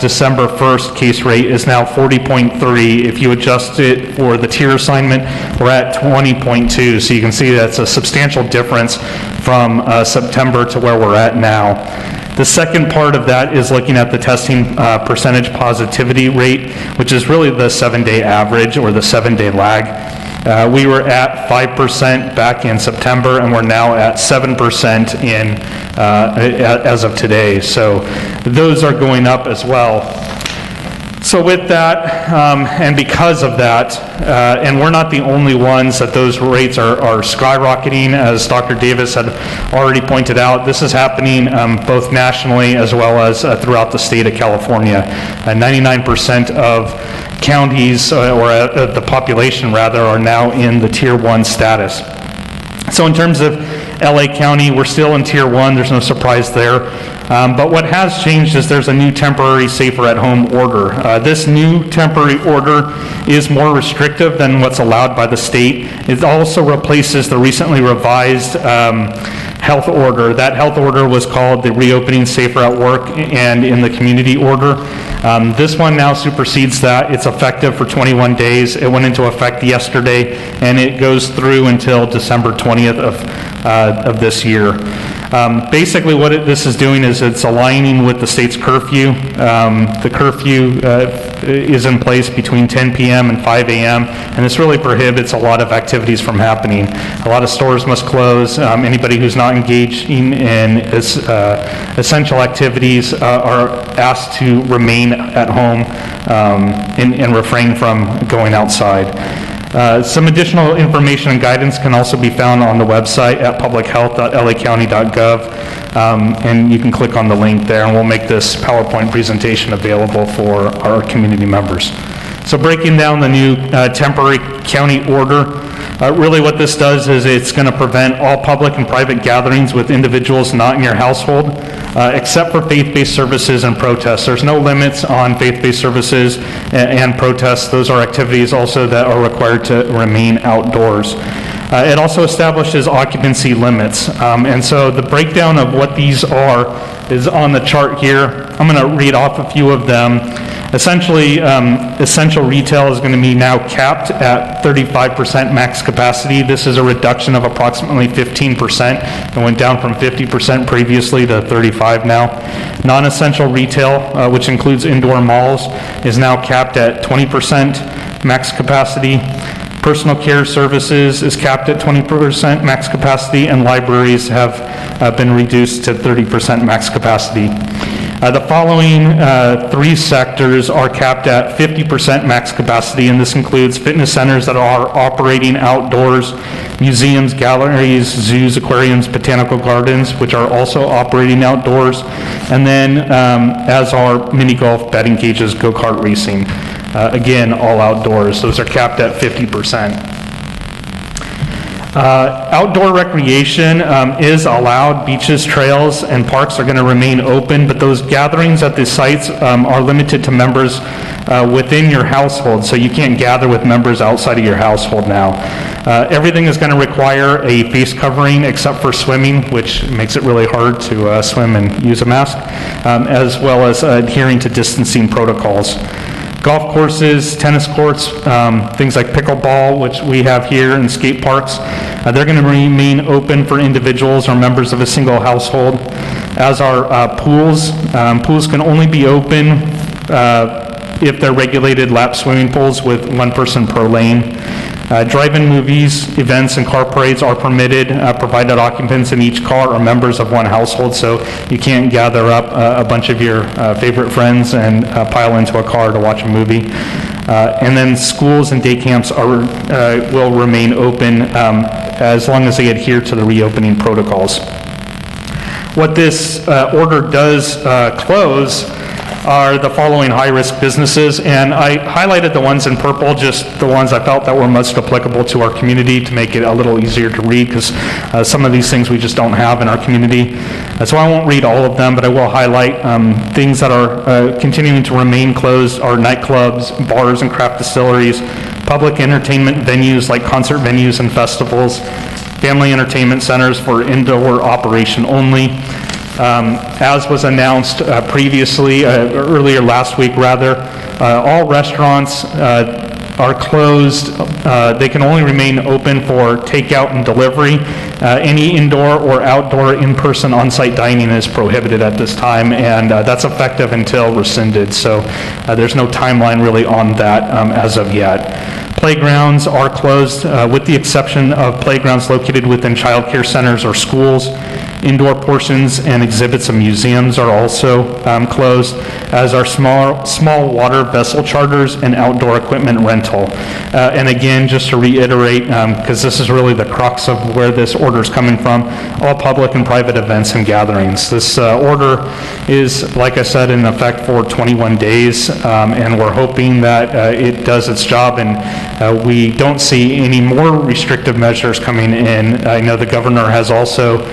/ December 1st case rate is now 40.3. If you adjust it for the tier assignment, we're at 20.2. So you can see that's a substantial difference from September to where we're at now. The second part of that is looking at the testing percentage positivity rate, which is really the 7-day average or the 7-day lag. We were at 5% back in September, and we're now at 7% as of today. So those are going up as well. So with that, and because of that, and we're not the only ones that those rates are skyrocketing, as Dr. Davis had already pointed out, this is happening both nationally as well as throughout the state of California. 99% of counties, or the population rather, are now in the Tier 1 status. So in terms of LA County, we're still in Tier 1, there's no surprise there. But what has changed is there's a new temporary safer at home order. This new temporary order is more restrictive than what's allowed by the state. It also replaces the recently revised health order. That health order was called the Reopening Safer at Work and in the Community Order. This one now supersedes that. It's effective for 21 days. It went into effect yesterday, and it goes through until December 20th of this year. Basically what this is doing is it's aligning with the state's curfew. The curfew is in place between 10 p.m. and 5 a.m. and this really prohibits a lot of activities from happening. A lot of stores must close. Anybody who's not engaging in essential activities are asked to remain at home and refrain from going outside. Some additional information and guidance can also be found on the website at publichealth.lacounty.gov, and you can click on the link there, and we'll make this PowerPoint presentation available for our community members. So breaking down the new temporary county order, Really what this does is it's going to prevent all public and private gatherings with individuals not in your household, except for faith-based services and protests. There's no limits on faith-based services and protests. Those are activities also that are required to remain outdoors. It also establishes occupancy limits. And so the breakdown of what these are is on the chart here. I'm going to read off a few of them. Essentially, essential retail is going to be now capped at 35% max capacity. This is a reduction of approximately 15%. It went down from 50% previously to 35 now. Non-essential retail, which includes indoor malls, is now capped at 20% max capacity. Personal care services is capped at 20% max capacity, and libraries have been reduced to 30% max capacity. The following three sectors are capped at 50% max capacity, and this includes fitness centers that are operating outdoors, museums, galleries, zoos, aquariums, botanical gardens, which are also operating outdoors, and then as are mini golf, betting cages, go-kart racing. Again, all outdoors. Those are capped at 50%. Outdoor recreation is allowed. Beaches, trails, and parks are going to remain open, but those gatherings at the sites are limited to members within your household, so you can't gather with members outside of your household now. Everything is going to require a face covering except for swimming, which makes it really hard to swim and use a mask, as well as adhering to distancing protocols. Golf courses, tennis courts, things like pickleball, which we have here, and skate parks, they're going to remain open for individuals or members of a single household. As are pools. Pools can only be open if they're regulated lap swimming pools with one person per lane. Drive-in movies, events, and car parades are permitted, provided occupants in each car are members of one household, so you can't gather up a bunch of your favorite friends and pile into a car to watch a movie. And then schools and day camps will remain open as long as they adhere to the reopening protocols. What this order does close are the following high-risk businesses, and I highlighted the ones in purple, just the ones I felt that were most applicable to our community to make it a little easier to read, because some of these things we just don't have in our community. So I won't read all of them, but I will highlight things that are continuing to remain closed are nightclubs, bars and craft distilleries, public entertainment venues like concert venues and festivals, family entertainment centers for indoor operation only. As was announced previously, earlier last week rather, all restaurants are closed. They can only remain open for takeout and delivery. Any indoor or outdoor in-person on-site dining is prohibited at this time, and that's effective until rescinded. So there's no timeline really on that as of yet. Playgrounds are closed with the exception of playgrounds located within child care centers or schools. Indoor portions and exhibits of museums are also closed, as are small water vessel charters and outdoor equipment rental. And again, just to reiterate, because this is really the crux of where this order is coming from, all public and private events and gatherings. This order is, like I said, in effect for 21 days, and we're hoping that it does its job and we don't see any more restrictive measures coming in. I know the governor has also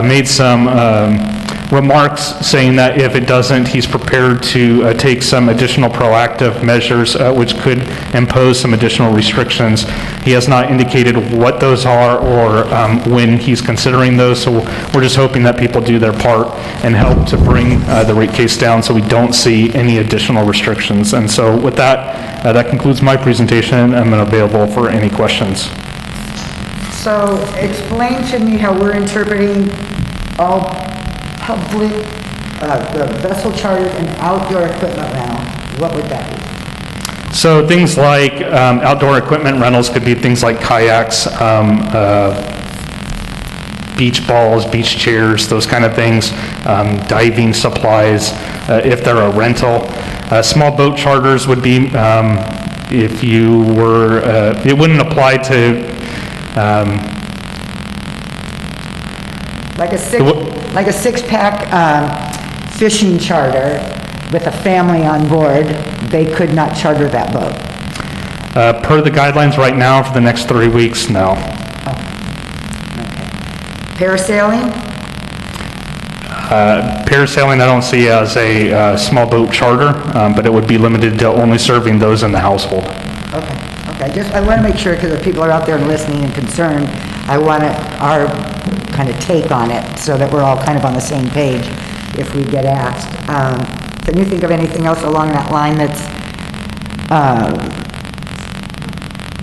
made some remarks saying that if it doesn't, he's prepared to take some additional proactive measures which could impose some additional restrictions. He has not indicated what those are or when he's considering those, so we're just hoping that people do their part and help to bring the rate case down so we don't see any additional restrictions. And so with that, that concludes my presentation. I'm available for any questions. So explain to me how we're interpreting all public, the vessel charters and outdoor equipment rental. What would that be? So things like outdoor equipment rentals could be things like kayaks, beach balls, beach chairs, those kind of things, diving supplies, if they're a rental. Small boat charters would be if you were, it wouldn't apply to like a six-pack fishing charter with a family on board, they could not charter that boat. Per the guidelines right now, for the next 3 weeks, no. Parasailing? Parasailing, I don't see as a small boat charter, but it would be limited to only serving those in the household. Okay, I want to make sure, because if people are out there and listening and concerned, I want our kind of take on it, so that we're all kind of on the same page if we get asked. Can you think of anything else along that line that's,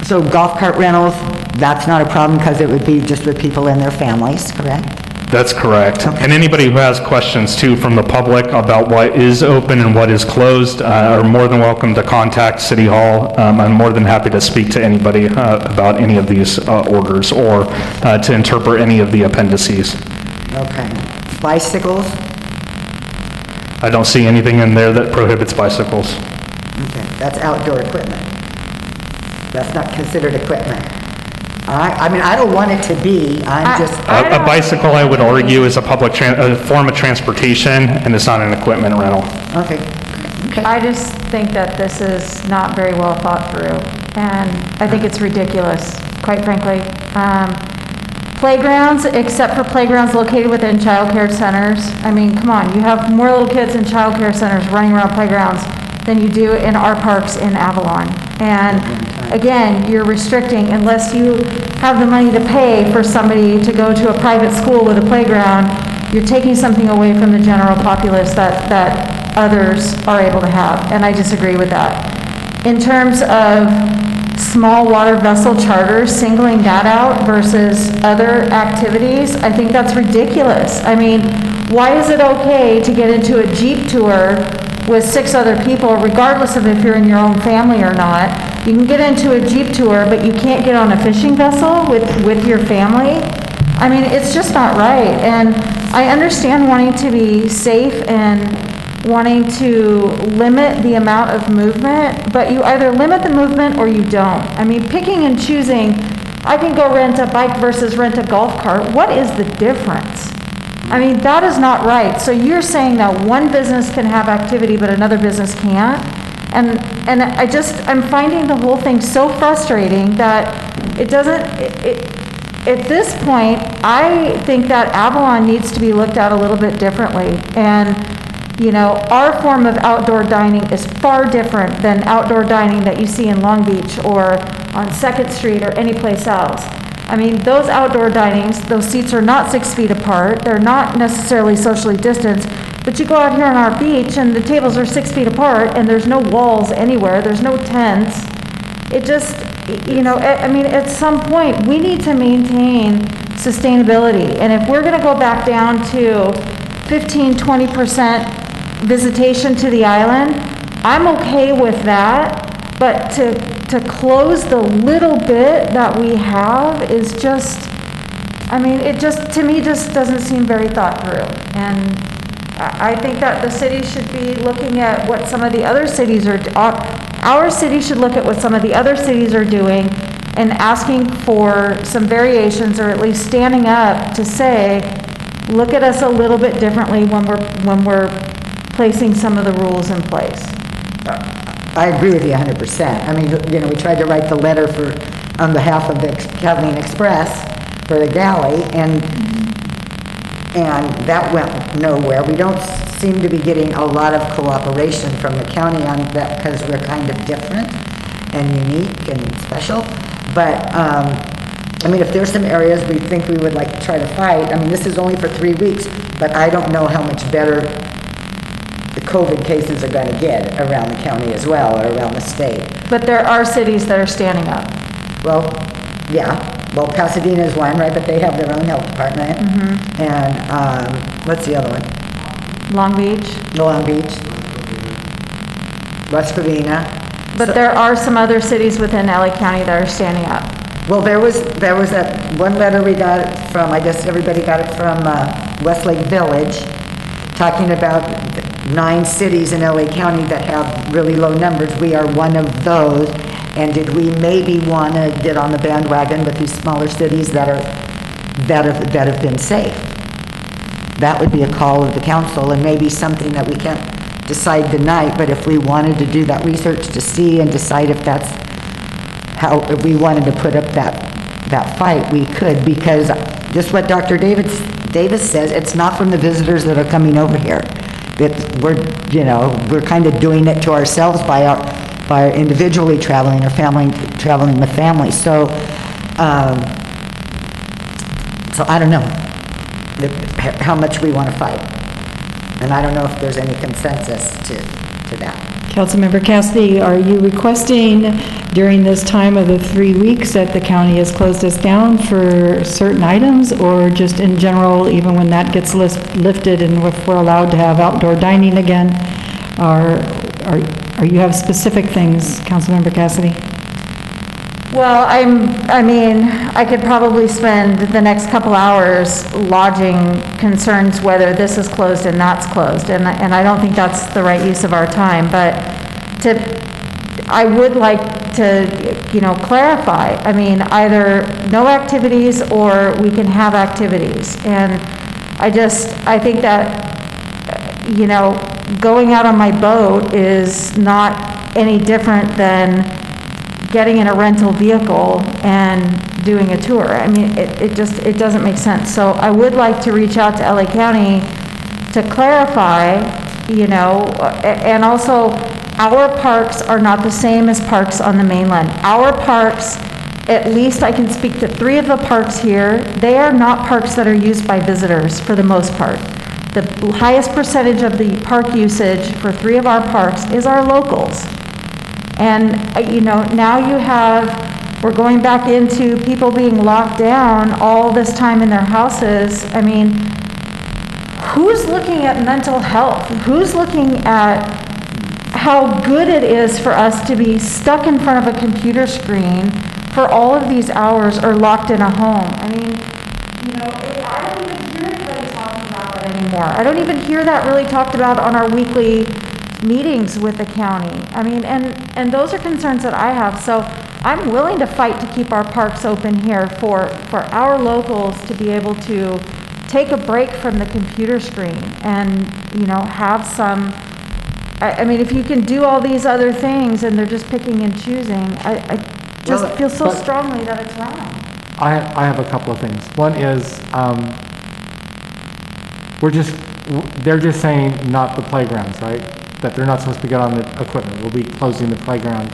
so golf cart rentals, that's not a problem, because it would be just with people and their families, correct? That's correct. And anybody who has questions too from the public about what is open and what is closed are more than welcome to contact City Hall. I'm more than happy to speak to anybody about any of these orders or to interpret any of the appendices. Okay. Bicycles? I don't see anything in there that prohibits bicycles. Okay, that's outdoor equipment. That's not considered equipment. I mean, I don't want it to be, I'm just... A bicycle, I would argue, is a a form of transportation, and it's not an equipment rental. Okay. I just think that this is not very well thought through, and I think it's ridiculous, quite frankly. Playgrounds, except for playgrounds located within childcare centers, I mean, come on, you have more little kids in childcare centers running around playgrounds than you do in our parks in Avalon. And again, you're restricting, unless you have the money to pay for somebody to go to a private school with a playground, you're taking something away from the general populace that others are able to have, and I disagree with that. In terms of small water vessel charters, singling that out versus other activities, I think that's ridiculous. I mean, why is it okay to get into a Jeep tour with 6 other people, regardless of if you're in your own family or not? You can get into a Jeep tour, but you can't get on a fishing vessel with your family? I mean, it's just not right. And I understand wanting to be safe and wanting to limit the amount of movement, but you either limit the movement or you don't. I mean, picking and choosing, I can go rent a bike versus rent a golf cart. What is the difference? I mean, that is not right. So you're saying that one business can have activity, but another business can't? And I'm finding the whole thing so frustrating that it doesn't, at this point, I think that Avalon needs to be looked at a little bit differently. And, you know, our form of outdoor dining is far different than outdoor dining that you see in Long Beach or on 2nd Street or anyplace else. I mean, those outdoor dinings, those seats are not 6 feet apart. They're not necessarily socially distanced. But you go out here on our beach and the tables are 6 feet apart and there's no walls anywhere. There's no tents. It just, you know, I mean, at some point, we need to maintain sustainability. And if we're going to go back down to 15-20% visitation to the island, I'm okay with that. But to close the little bit that we have is just, I mean, it just, to me, just doesn't seem very thought through. And I think that the city should be looking at what some of the other cities are, our city should look at what some of the other cities are doing and asking for some variations, or at least standing up to say, look at us a little bit differently when we're placing some of the rules in place. I agree with you 100%. I mean, you know, we tried to write the letter on behalf of the Kathleen Express for the galley, and that went nowhere. We don't seem to be getting a lot of cooperation from the county on that, because we're kind of different and unique and special. But, I mean, if there's some areas we think we would like to try to fight, I mean, this is only for 3 weeks, but I don't know how much better the COVID cases are going to get around the county as well, or around the state. But there are cities that are standing up. Well, yeah. Well, Pasadena is one, right? But they have their own health department. Mm-hmm. And what's the other one? Long Beach. Long Beach. West Covina. But there are some other cities within LA County that are standing up. Well, there was that one letter we got from, I guess everybody got it from Westlake Village, talking about 9 cities in LA County that have really low numbers. We are one of those. And did we maybe want to get on the bandwagon with these smaller cities that have been safe? That would be a call of the council, and maybe something that we can't decide tonight, but if we wanted to do that research to see and decide if that's how, if we wanted to put up that fight, we could, because just what Dr. Davis says, it's not from the visitors that are coming over here. We're kind of doing it to ourselves by individually traveling or traveling with families. So I don't know how much we want to fight. And I don't know if there's any consensus to that. Councilmember Cassidy, are you requesting during this time of the 3 weeks that the county has closed us down for certain items, or just in general, even when that gets lifted and if we're allowed to have outdoor dining again? Or you have specific things, Councilmember Cassidy? Well, I could probably spend the next couple hours lodging concerns whether this is closed and that's closed, and I don't think that's the right use of our time, but I would like to, clarify, either no activities or we can have activities, and I think that, going out on my boat is not any different than getting in a rental vehicle and doing a tour. It doesn't make sense. So I would like to reach out to LA County to clarify, and also our parks are not the same as parks on the mainland. Our parks, at least I can speak to 3 of the parks here, they are not parks that are used by visitors for the most part. The highest percentage of the park usage for 3 of our parks is our locals. And, now we're going back into people being locked down all this time in their houses. Who's looking at mental health? Who's looking at how good it is for us to be stuck in front of a computer screen for all of these hours or locked in a home? I don't even hear anybody talking about that anymore. I don't even hear that really talked about on our weekly meetings with the county. And those are concerns that I have. So I'm willing to fight to keep our parks open here for our locals to be able to take a break from the computer screen and, have some, if you can do all these other things and they're just picking and choosing, I just feel so strongly that it's wrong. I have a couple of things. One is, they're just saying not the playgrounds, right? That they're not supposed to get on the equipment. We'll be closing the playgrounds,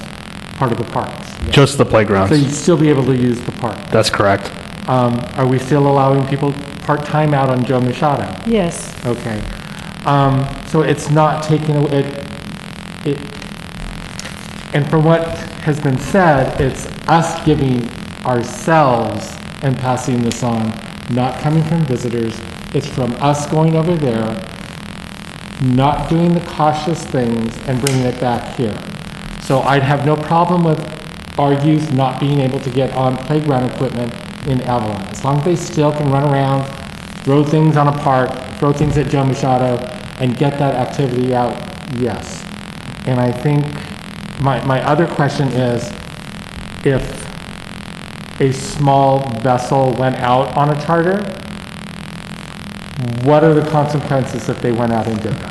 part of the parks. Just the playgrounds. So you'd still be able to use the park. That's correct. Are we still allowing people part-time out on Joe Machado? Yes. Okay. So it's not taking away, and from what has been said, it's us giving ourselves and passing this on, not coming from visitors. It's from us going over there, not doing the cautious things and bringing it back here. So I'd have no problem with our youth not being able to get on playground equipment in Avalon. As long as they still can run around, throw things on a park, throw things at Joe Machado, and get that activity out, yes. And I think my other question is, if a small vessel went out on a charter, what are the consequences if they went out and did that?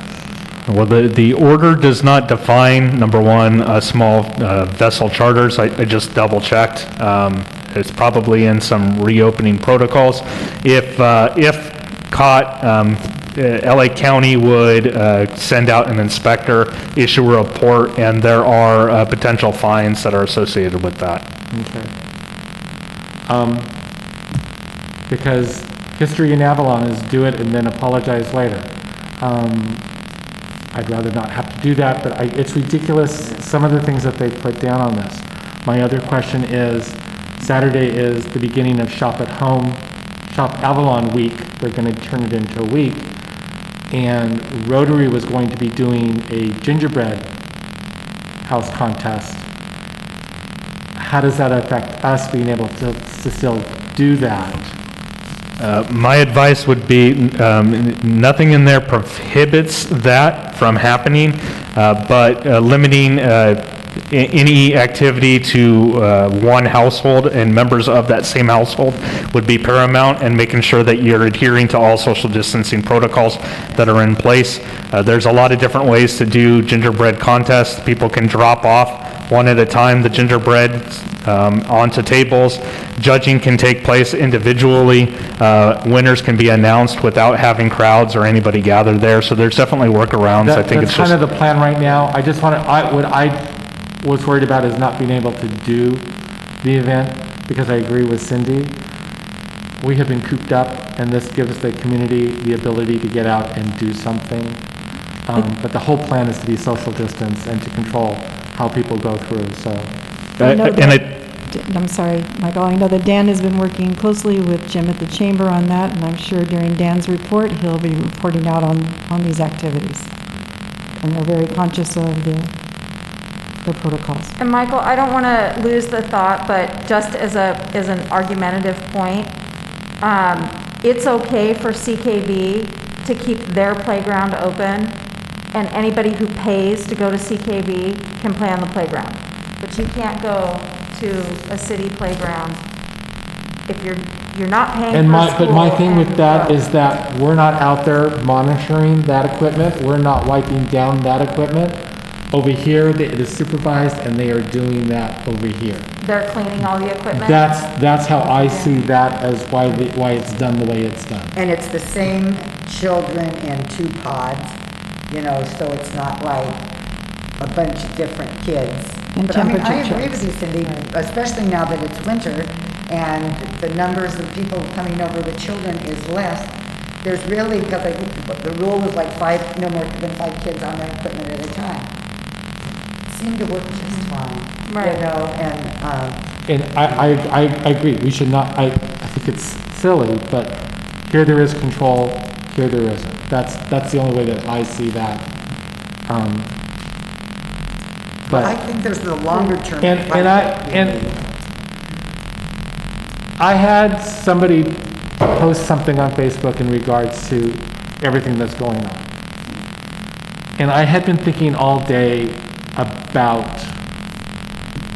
Well, the order does not define, number one, small vessel charters. I just double checked. It's probably in some reopening protocols. If caught, LA County would send out an inspector, issue a report, and there are potential fines that are associated with that. Okay. Because history in Avalon is do it and then apologize later. I'd rather not have to do that, but it's ridiculous, some of the things that they put down on this. My other question is, Saturday is the beginning of Shop Avalon Week. They're going to turn it into a week. And Rotary was going to be doing a gingerbread house contest. How does that affect us being able to still do that? My advice would be nothing in there prohibits that from happening, but limiting any activity to one household and members of that same household would be paramount, and making sure that you're adhering to all social distancing protocols that are in place. There's a lot of different ways to do gingerbread contests. People can drop off one at a time, the gingerbread onto tables. Judging can take place individually. Winners can be announced without having crowds or anybody gathered there. So there's definitely workarounds. I think it's That's just... kind of the plan right now. I just want to, what I was worried about is not being able to do the event, because I agree with Cindy. We have been cooped up, and this gives the community the ability to get out and do something. But the whole plan is to be social distance and to control how people go through, so. I know and that- I'm sorry, Michael, I know that Dan has been working closely with Jim at the Chamber on that, and I'm sure during Dan's report, he'll be reporting out on these activities. And they're very conscious of the protocols. And Michael, I don't want to lose the thought, but just as an argumentative point, it's okay for CKB to keep their playground open, and anybody who pays to go to CKB can play on the playground. But you can't go to a city playground if you're not paying And for school. but my thing with that and- is that we're not out there monitoring that equipment. We're not wiping down that equipment. Over here, it is supervised, and they are doing that over here. They're cleaning all the equipment. That's how I see that as why it's done the way it's done. And it's the same children in 2 pods, you know, so it's not like a bunch of different kids. And But I mean, I temperature agree checks. with you, Cindy, especially now that it's winter and the numbers of people coming over with children is less. There's really, because I think the rule was like 5, no more than 5 kids on the equipment at a time. Seemed to work just fine, Right. you know, And I agree, we should not, I think it's silly, but here there is control, here there isn't. That's the only way that I see that. but I But, think there's the longer term. and I had somebody post something on Facebook in regards to everything that's going on. And I had been thinking all day about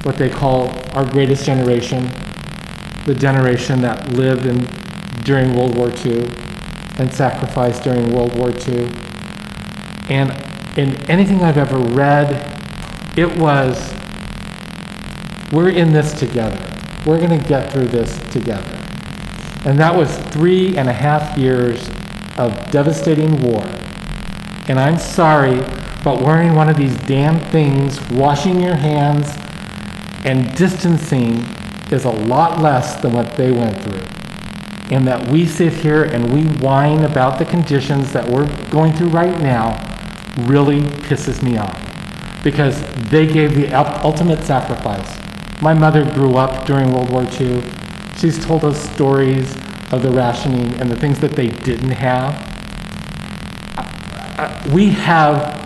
what they call our greatest generation, the generation that lived during World War II and sacrificed during World War II. And in anything I've ever read, it was, we're in this together. We're going to get through this together. And that was 3.5 years of devastating war. And I'm sorry, but wearing one of these damn things, washing your hands, and distancing is a lot less than what they went through. And that we sit here and we whine about the conditions that we're going through right now really pisses me off. Because they gave the ultimate sacrifice. My mother grew up during World War II. She's told us stories of the rationing and the things that they didn't have. We have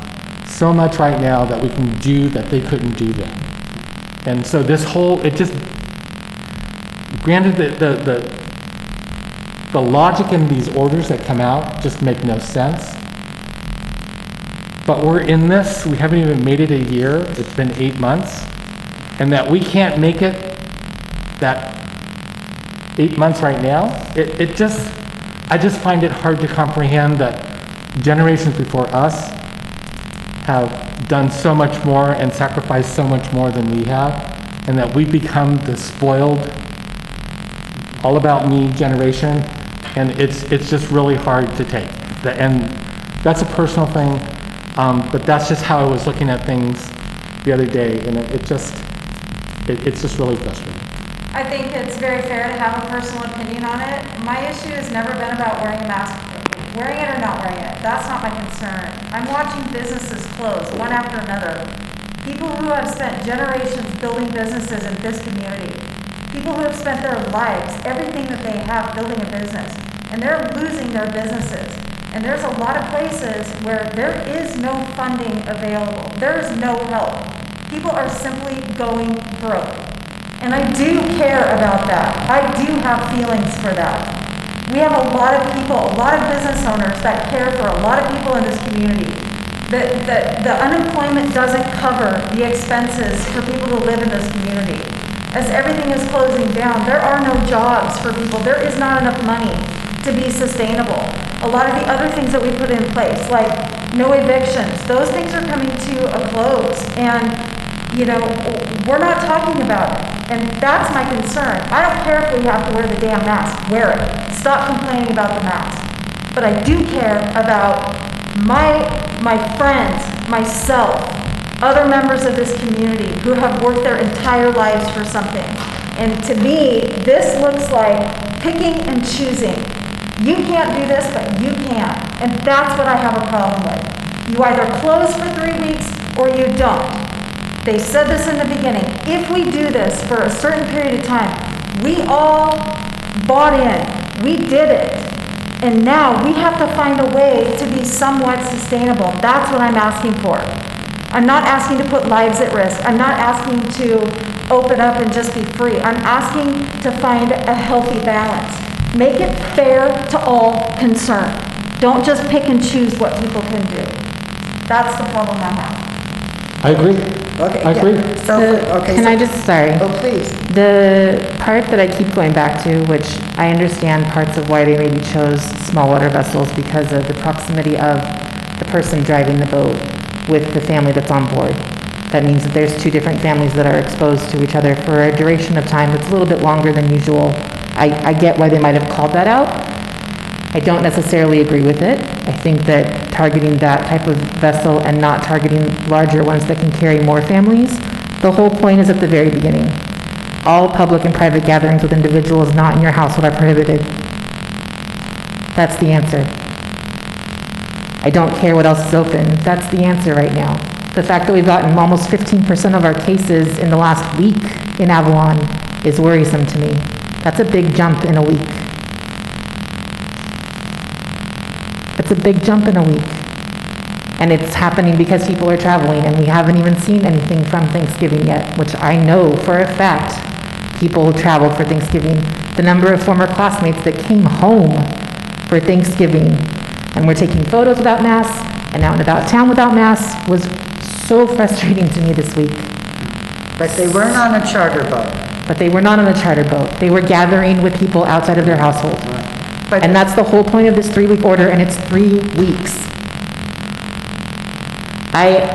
so much right now that we can do that they couldn't do then. And so this whole, it just, granted the logic in these orders that come out just make no sense. But we're in this, we haven't even made it a year, it's been 8 months, and that we can't make it that 8 months right now, I just find it hard to comprehend that generations before us have done so much more and sacrificed so much more than we have, and that we've become the spoiled, all about me generation, and it's just really hard to take. And that's a personal thing, but that's just how I was looking at things the other day, and it's just really frustrating. I think it's very fair to have a personal opinion on it. My issue has never been about wearing a mask, wearing it or not wearing it. That's not my concern. I'm watching businesses close one after another. People who have spent generations building businesses in this community. People who have spent their lives, everything that they have, building a business. And they're losing their businesses. And there's a lot of places where there is no funding available. There is no help. People are simply going broke. And I do care about that. I do have feelings for that. We have a lot of people, a lot of business owners that care for a lot of people in this community. The unemployment doesn't cover the expenses for people who live in this community. As everything is closing down, there are no jobs for people. There is not enough money to be sustainable. A lot of the other things that we put in place, like no evictions, those things are coming to a close. And you know, we're not talking about it. And that's my concern. I don't care if we have to wear the damn mask, wear it. Stop complaining about the mask. But I do care about my friends, myself, other members of this community who have worked their entire lives for something. And to me, this looks like picking and choosing. You can't do this, but you can. And that's what I have a problem with. You either close for 3 weeks or you don't. They said this in the beginning. If we do this for a certain period of time, we all bought in. We did it. And now we have to find a way to be somewhat sustainable. That's what I'm asking for. I'm not asking to put lives at risk. I'm not asking to open up and just be free. I'm asking to find a healthy balance. Make it fair to all concerned. Don't just pick and choose what people can do. That's the problem I have. I agree. Okay, I agree. yeah. So, okay. Can so- I just, sorry. Oh, please. The part that I keep going back to, which I understand parts of why they maybe chose small water vessels because of the proximity of the person driving the boat with the family that's on board. That means that there's two different families that are exposed to each other for a duration of time that's a little bit longer than usual. I get why they might have called that out. I don't necessarily agree with it. I think that targeting that type of vessel and not targeting larger ones that can carry more families, the whole point is at the very beginning. All public and private gatherings with individuals not in your household are prohibited. That's the answer. I don't care what else is open. That's the answer right now. The fact that we've gotten almost 15% of our cases in the last week in Avalon is worrisome to me. That's a big jump in a week. It's a big jump in a week. And it's happening because people are traveling, and we haven't even seen anything from Thanksgiving yet, which I know for a fact people who traveled for Thanksgiving. The number of former classmates that came home for Thanksgiving and were taking photos without masks and out and about town without masks was so frustrating to me this week. But they weren't on a charter boat. But they were not on a charter boat. They were gathering with people outside of their household. But And that's the whole point of this 3-week order, and it's 3 weeks.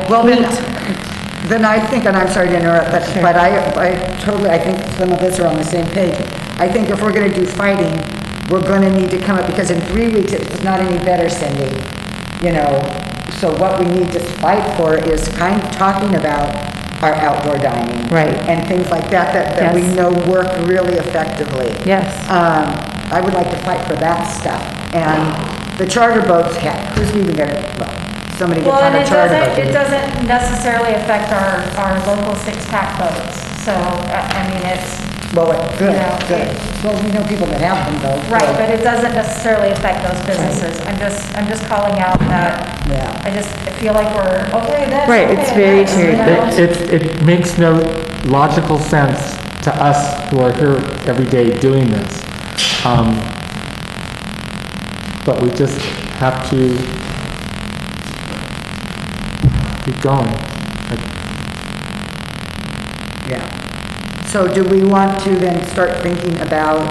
Well, then I think, and I'm sorry to interrupt, but I totally, I think some of us are on the same page. I think if we're going to do fighting, we're going to need to come up, because in 3 weeks, it's not any better, Cindy, you know. So what we need to fight for is kind of talking about our outdoor dining. Right. And things like that we Yes. know work really effectively. Yes. I would like to fight for that stuff. And the charter boats, heck, who's even going to, well, somebody gets Well, on and a charter boat. it doesn't necessarily affect our local six-pack boats. So, I mean, it's, Well, good, you know, good. Well, we know people that have them though. right, so- but it doesn't necessarily affect those businesses. I'm just calling out that, Yeah. I just feel like we're, okay, that's. Right, okay, it's very that's, true. you know. It makes no logical sense to us who are here every day doing this. But we just have to keep going. Yeah. So do we want to then start thinking about,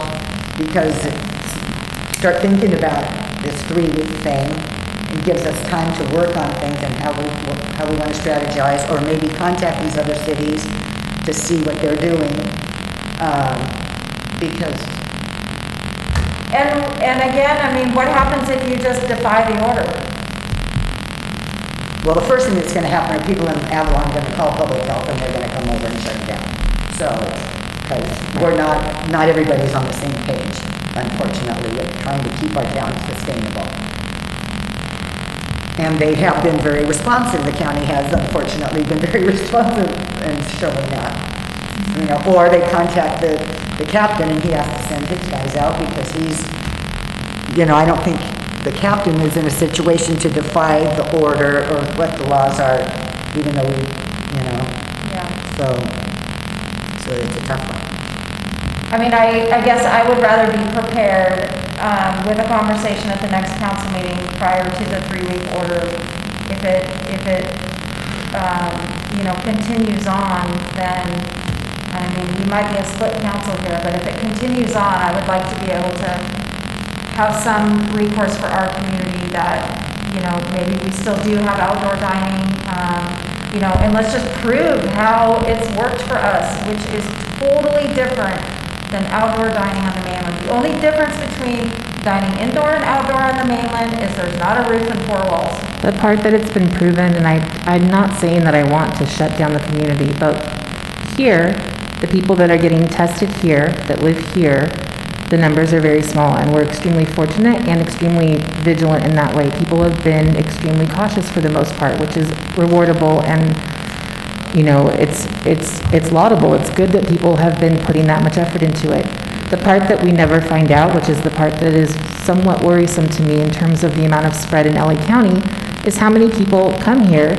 start thinking about this 3-week thing? It gives us time to work on things and how we want to strategize, or maybe contact these other cities to see what they're doing. Because, And again, I mean, what happens if you just defy the order? well, the first thing that's going to happen are people in Avalon are going to call public health and they're going to come over and shut it down. So, because we're not everybody's on the same page, unfortunately, with trying to keep our town sustainable. And they have been very responsive. The county has unfortunately been very responsive in showing that. You know, or they contact the captain and he has to send his guys out because he's, you know, I don't think the captain is in a situation to defy the order or what the laws are, even though we, you know, Yeah. so it's a tough one. I mean, I guess I would rather be prepared with a conversation at the next council meeting prior to the 3-week order. If it you know, continues on, then, I mean, we might be a split council here, but if it continues on, I would like to be able to have some recourse for our community that, you know, maybe we still do have outdoor dining. and let's just prove how it's worked for us, which is totally different than outdoor dining on the mainland. The only difference between dining indoor and outdoor on the mainland is there's not a roof and four walls. The part that it's been proven, and I'm not saying that I want to shut down the community, but here, the people that are getting tested here, that live here, the numbers are very small, and we're extremely fortunate and extremely vigilant in that way. People have been extremely cautious for the most part, which is rewardable, and it's laudable. It's good that people have been putting that much effort into it. The part that we never find out, which is the part that is somewhat worrisome to me in terms of the amount of spread in LA County, is how many people come here,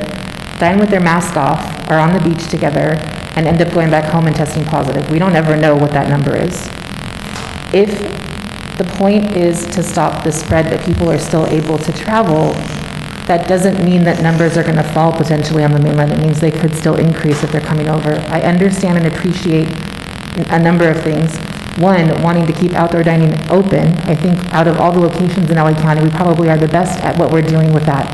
dine with their mask off, are on the beach together, and end up going back home and testing positive. We don't ever know what that number is. If the point is to stop the spread, that people are still able to travel, that doesn't mean that numbers are going to fall potentially on the mainland. It means they could still increase if they're coming over. I understand and appreciate a number of things. One, wanting to keep outdoor dining open. I think out of all the locations in LA County, we probably are the best at what we're doing with that.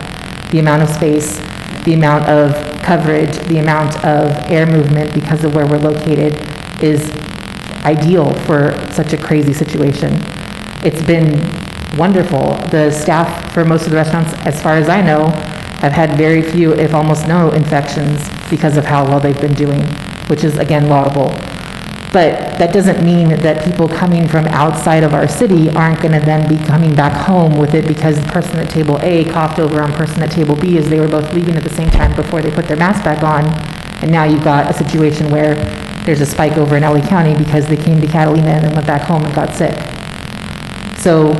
The amount of space, the amount of coverage, the amount of air movement because of where we're located is ideal for such a crazy situation. It's been wonderful. The staff for most of the restaurants, as far as I know, have had very few, if almost no, infections because of how well they've been doing, which is, again, laudable. But that doesn't mean that people coming from outside of our city aren't going to then be coming back home with it because the person at table A coughed over on person at table B as they were both leaving at the same time before they put their mask back on. And now you've got a situation where there's a spike over in LA County because they came to Catalina and then went back home and got sick. So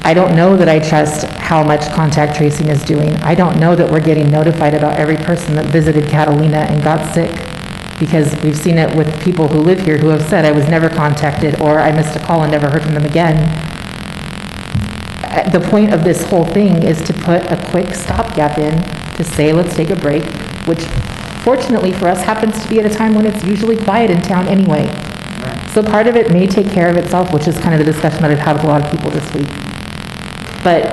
I don't know that I trust how much contact tracing is doing. I don't know that we're getting notified about every person that visited Catalina and got sick, because we've seen it with people who live here who have said, I was never contacted, or I missed a call and never heard from them again. The point of this whole thing is to put a quick stopgap in to say, let's take a break, which fortunately for us happens to be at a time when it's usually quiet in town anyway. So part of it may take care of itself, which is kind of the discussion that I've had with a lot of people this week. But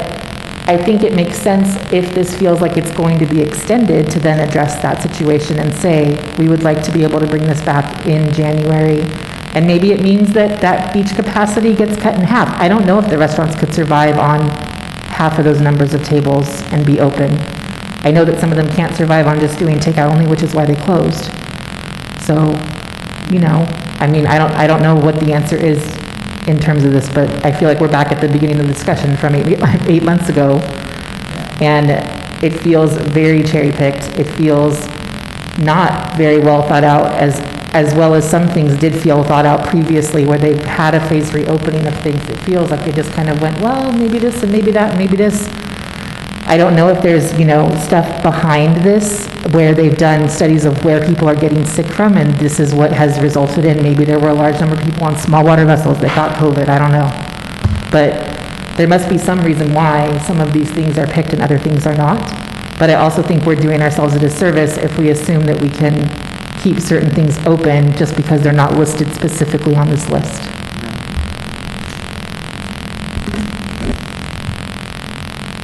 I think it makes sense if this feels like it's going to be extended to then address that situation and say, we would like to be able to bring this back in January. And maybe it means that that beach capacity gets cut in half. I don't know if the restaurants could survive on half of those numbers of tables and be open. I know that some of them can't survive on just doing takeout only, which is why they closed. So, I don't know what the answer is in terms of this, but I feel like we're back at the beginning of the discussion from 8 months ago. And it feels very cherry-picked. It feels not very well thought out, as well as some things did feel thought out previously where they've had a phased reopening of things. It feels like they just kind of went, well, maybe this and maybe that and maybe this. I don't know if there's, stuff behind this where they've done studies of where people are getting sick from, and this is what has resulted in maybe there were a large number of people on small water vessels that got COVID. I don't know. But there must be some reason why some of these things are picked and other things are not. But I also think we're doing ourselves a disservice if we assume that we can keep certain things open just because they're not listed specifically on this list.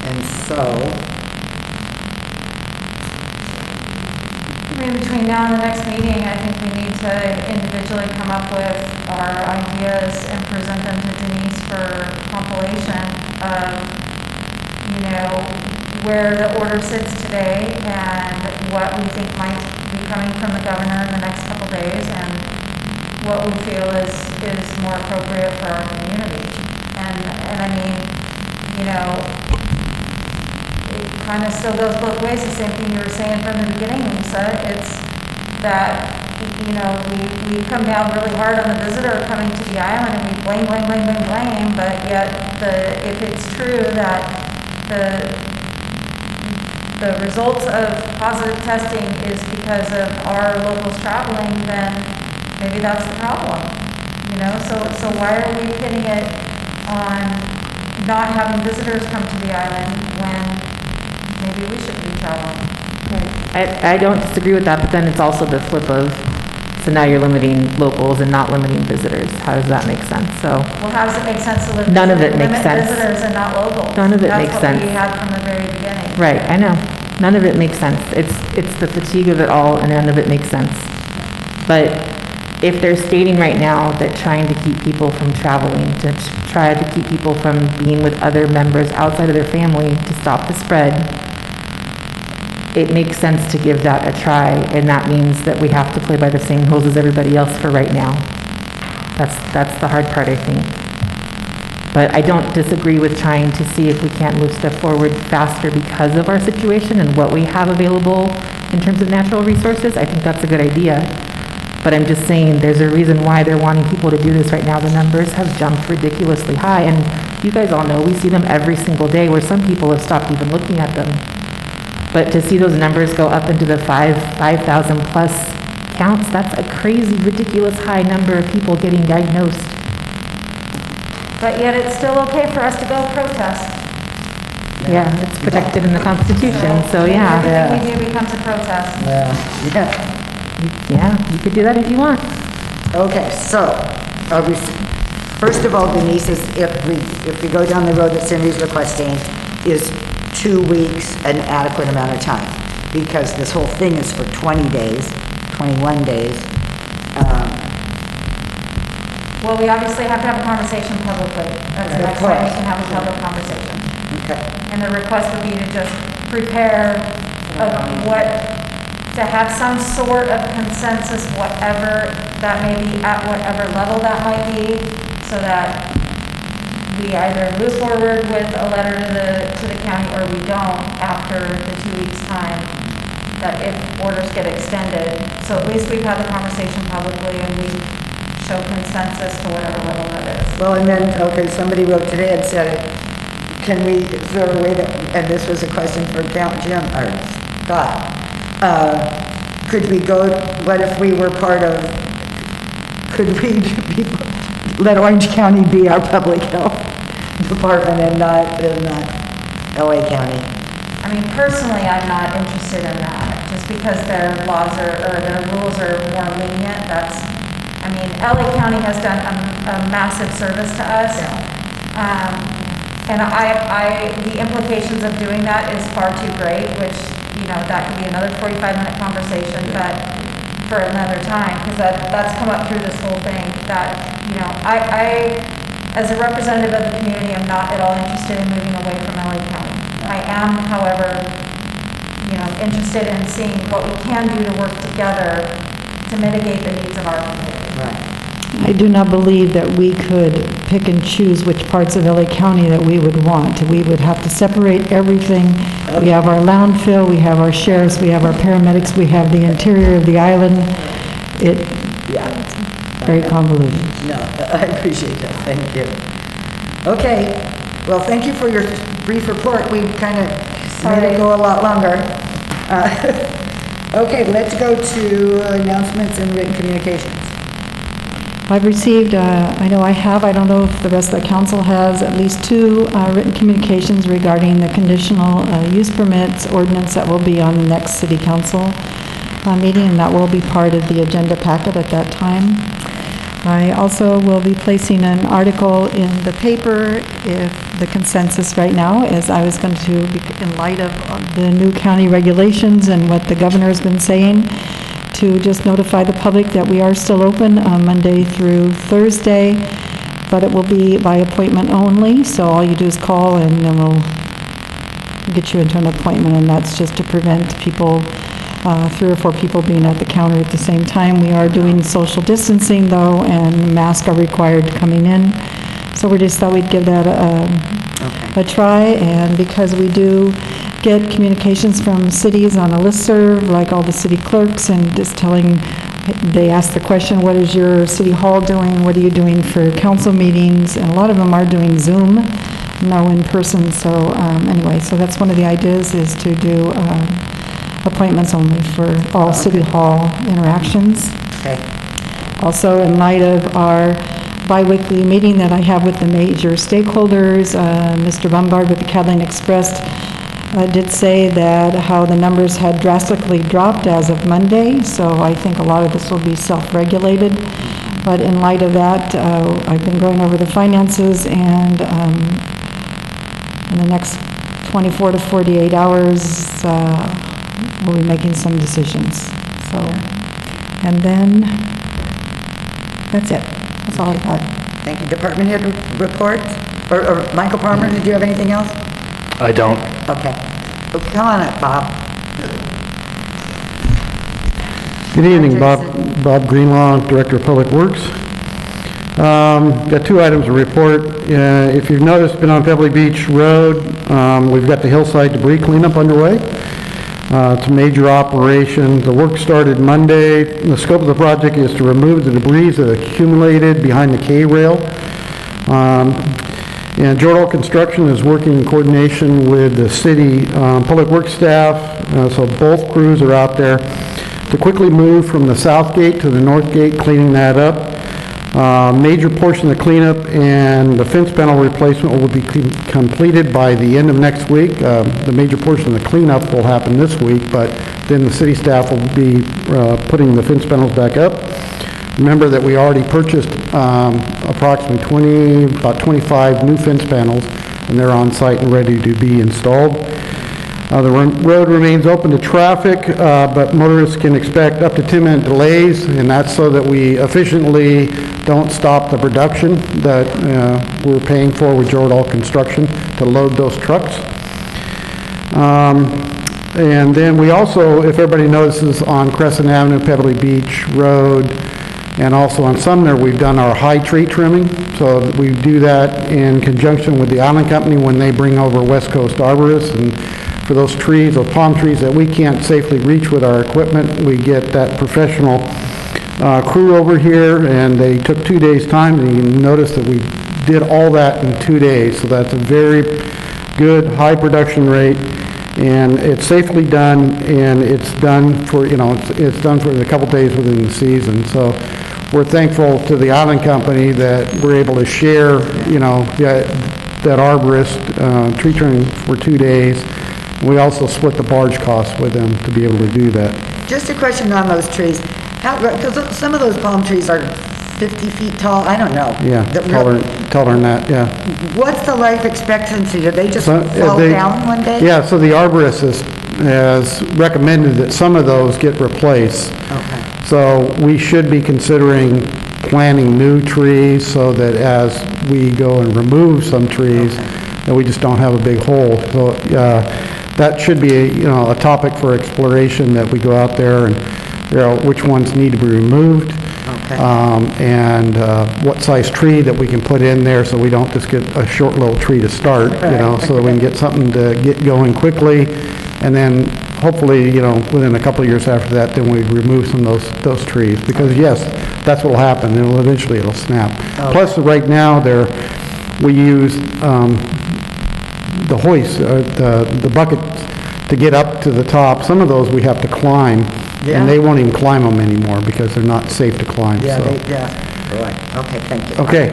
And so, Between now and the next meeting, I think we need to individually come up with our ideas and present them to Denise for compilation of, where the order sits today and what we think might be coming from the governor in the next couple days and what we feel is more appropriate for our community. It kind of still goes both ways, the same thing you were saying from the beginning, Lisa. It's that, we come down really hard on the visitor coming to the island and we blame, but yet if it's true that the results of positive testing is because of our locals traveling, then maybe that's the problem, So why are we pitting it on not having visitors come to the island when maybe we should be traveling? I don't disagree with that, but then it's also the flip of, so now you're limiting locals and not limiting visitors. How does that make sense? So, Well, how does it make sense to limit None of it makes sense. visitors and not locals? None of it makes sense. That's what we had from the very beginning. Right, I know. None of it makes sense. It's the fatigue of it all, and none of it makes sense. But if they're stating right now that trying to keep people from traveling, to try to keep people from being with other members outside of their family to stop the spread, it makes sense to give that a try, and that means that we have to play by the same rules as everybody else for right now. That's the hard part, I think. But I don't disagree with trying to see if we can't move stuff forward faster because of our situation and what we have available in terms of natural resources. I think that's a good idea. But I'm just saying, there's a reason why they're wanting people to do this right now. The numbers have jumped ridiculously high, and you guys all know, we see them every single day where some people have stopped even looking at them. But to see those numbers go up into the 5,000 plus counts, that's a crazy, ridiculous high number of people getting diagnosed. But yet it's still okay for us to go protest. Yeah, it's protected in the Constitution, so yeah. Everything we do becomes a protest. Yeah. Yeah, you could do that if you want. Okay, so, first of all, Denise, if we go down the road that Cindy's requesting, is 2 weeks an adequate amount of time? Because this whole thing is for 20 days, 21 days. Well, we obviously have to have a conversation publicly. That's the next time we can have a public conversation. Okay. And the request would be to just prepare to have some sort of consensus, whatever that may be, at whatever level that might be, so that we either move forward with a letter to the county or we don't after the 2 weeks' time, that if orders get extended. So at least we've had the conversation publicly and we show consensus to whatever level that is. Well, and then, okay, somebody wrote today and said, is there a way that, and this was a question for Jim, or Scott, could we go, what if we were part of, could we let Orange County be our public health department and not LA County? I mean, personally, I'm not interested in that, just because their laws or their rules are more lenient. I mean, LA County has done a massive service to us. And the implications of doing that is far too great, which, that could be another 45-minute conversation, but for another time, because that's come up through this whole thing, that, I, as a representative of the community, am not at all interested in moving away from LA County. I am, however, interested in seeing what we can do to work together to mitigate the needs of our community. Right. I do not believe that we could pick and choose which parts of LA County that we would want. We would have to separate everything. We have our landfill, we have our sheriffs, we have our paramedics, we have the interior of the island. It's very convoluted. No, I appreciate that, thank you. Okay, well, thank you for your brief report. We kind of made it go a lot longer. Okay, let's go to announcements and written communications. I've received, I know I have, I don't know if the rest of the council has, at least 2 written communications regarding the conditional use permits ordinance that will be on the next city council meeting, and that will be part of the agenda packet at that time. I also will be placing an article in the paper if the consensus right now is I was going to, in light of the new county regulations and what the governor has been saying, to just notify the public that we are still open Monday through Thursday, but it will be by appointment only, so all you do is call and then we'll get you into an appointment, and that's just to prevent people, 3 or 4 people being at the counter at the same time. We are doing social distancing though, and masks are required coming in, so we just thought we'd give that a try. And because we do get communications from cities on a listserv, like all the city clerks, and just they ask the question, what is your city hall doing? What are you doing for council meetings? And a lot of them are doing Zoom, no in person. So anyway, so that's one of the ideas, is to do appointments only for all city hall interactions. Okay. Also, in light of our bi-weekly meeting that I have with the major stakeholders, Mr. Bombard with the Catalina Express did say that how the numbers had drastically dropped as of Monday, so I think a lot of this will be self-regulated. But in light of that, I've been going over the finances, and in the next 24 to 48 hours, we'll be making some decisions. So, and then, that's it. That's all I got. Thank you. Department head report? Or Michael Palmer, did you have anything else? I don't. Okay. Okay, come on up, Bob. Good evening, Bob Greenlaw, Director of Public Works. Got two items to report. If you've noticed, been on Pebbley Beach Road, we've got the hillside debris cleanup underway. It's a major operation. The work started Monday. The scope of the project is to remove the debris that accumulated behind the K-rail. And Jordan Construction is working in coordination with the city public works staff, so both crews are out there to quickly move from the south gate to the north gate, cleaning that up. Major portion of the cleanup and the fence panel replacement will be completed by the end of next week. The major portion of the cleanup will happen this week, but then the city staff will be putting the fence panels back up. Remember that we already purchased approximately about 25 new fence panels, and they're on site and ready to be installed. The road remains open to traffic, but motorists can expect up to 10-minute delays, and that's so that we efficiently don't stop the production that we're paying for with Jordan Construction to load those trucks. And then we also, if everybody notices, on Crescent Avenue, Pebbley Beach Road, and also on Sumner, we've done our high tree trimming. So we do that in conjunction with the Island Company when they bring over West Coast arborists. And for those trees or palm trees that we can't safely reach with our equipment, we get that professional crew over here, and they took 2 days' time, and you notice that we did all that in 2 days. So that's a very good, high production rate, and it's safely done, and it's done for, it's done for a couple days within the season. So we're thankful to the Island Company that we're able to share, that arborist tree trimming for 2 days. We also split the barge costs with them to be able to do that. Just a question on those trees. Because some of those palm trees are 50 feet tall, I don't know. Yeah, taller than that, yeah. What's the life expectancy? Do they just fall down one day? Yeah, so the arborist has recommended that some of those get replaced. Okay. So we should be considering planting new trees so that as we go and remove some trees, that we just don't have a big hole. So that should be a topic for exploration, that we go out there and which ones need to be removed. Okay. And what size tree that we can put in there, so we don't just get a short little tree to start, so that we can get something to get going quickly. And then hopefully, within a couple of years after that, then we remove some of those trees. Because yes, that's what will happen. Eventually it'll snap. Okay. Plus right now we use the hoist, the bucket to get up to the top. Some of those we have to climb. Yeah. And they won't even climb them anymore because they're not safe to climb. Yeah, so. Right. Okay, thank you. Okay,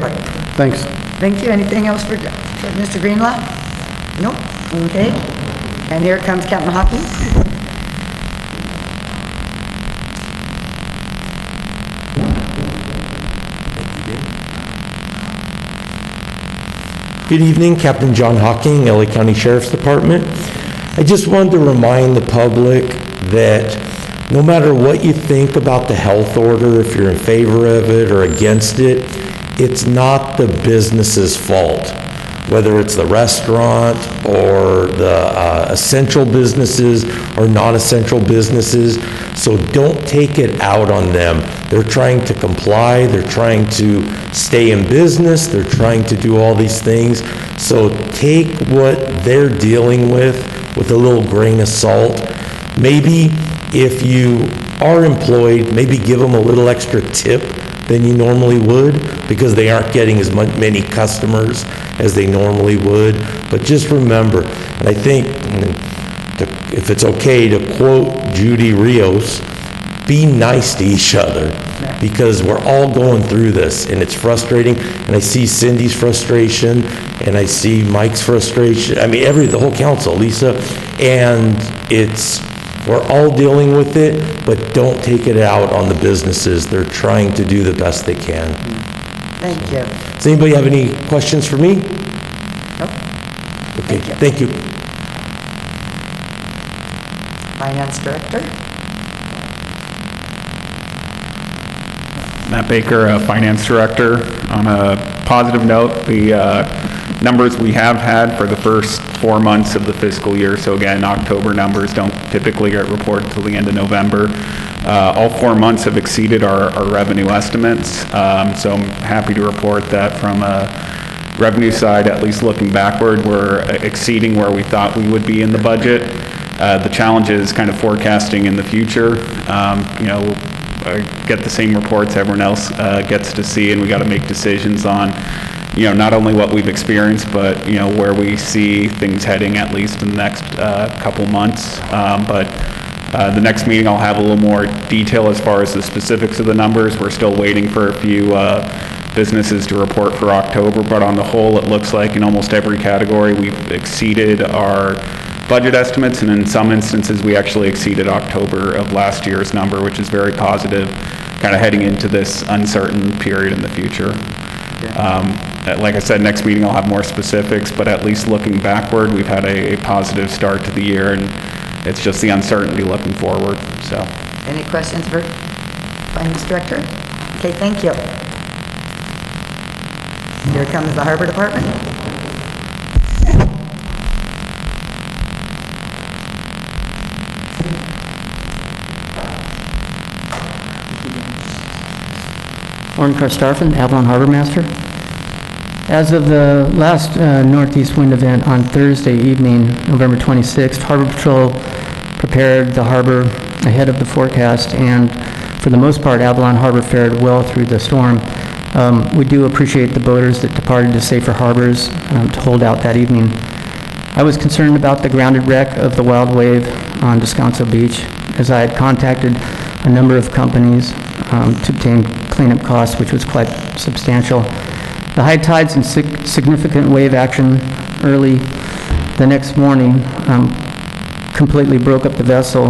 thanks. Thank you. Anything else for Mr. Greenlaw? Nope. Okay. And here comes Captain Hawkins. Good evening, Captain John Hawking, LA County Sheriff's Department. I just wanted to remind the public that no matter what you think about the health order, if you're in favor of it or against it, it's not the business's fault. Whether it's the restaurant or the essential businesses or non-essential businesses. So don't take it out on them. They're trying to comply, they're trying to stay in business, they're trying to do all these things. So take what they're dealing with a little grain of salt. Maybe if you are employed, maybe give them a little extra tip than you normally would, because they aren't getting as many customers as they normally would. But just remember, and I think, if it's okay to quote Judy Rios, be nice to each other, because we're all going through this and it's frustrating. And I see Cindy's frustration and I see Mike's frustration. I mean, the whole council, Lisa, and we're all dealing with it, but don't take it out on the businesses. They're trying to do the best they can. Thank you. Does anybody have any questions for me? Nope. Okay, thank you. Finance Director. Matt Baker, Finance Director. On a positive note, the numbers we have had for the first 4 months of the fiscal year, so again, October numbers don't typically get reported till the end of November. All 4 months have exceeded our revenue estimates, so I'm happy to report that from a revenue side, at least looking backward, we're exceeding where we thought we would be in the budget. The challenge is kind of forecasting in the future. You know, I get the same reports everyone else gets to see, and we got to make decisions on, you know, not only what we've experienced, but, you know, where we see things heading, at least in the next couple months. But the next meeting, I'll have a little more detail as far as the specifics of the numbers. We're still waiting for a few businesses to report for October, but on the whole, it looks like in almost every category, we've exceeded our budget estimates, and in some instances, we actually exceeded October of last year's number, which is very positive, kind of heading into this uncertain period in the future. Like I said, next meeting I'll have more specifics, but at least looking backward, we've had a positive start to the year, and it's just the uncertainty looking forward, so. Any questions for Finance Director? Okay, thank you. Here comes the Harbor Department. Lauren Karstaffen, Avalon Harbor Master. As of the last Northeast Wind event on Thursday evening, November 26th, Harbor Patrol prepared the harbor ahead of the forecast, and for the most part, Avalon Harbor fared well through the storm. We do appreciate the boaters that departed to safer harbors to hold out that evening. I was concerned about the grounded wreck of the Wild Wave on Descanso Beach, as I had contacted a number of companies to obtain cleanup costs, which was quite substantial. The high tides and significant wave action early the next morning completely broke up the vessel,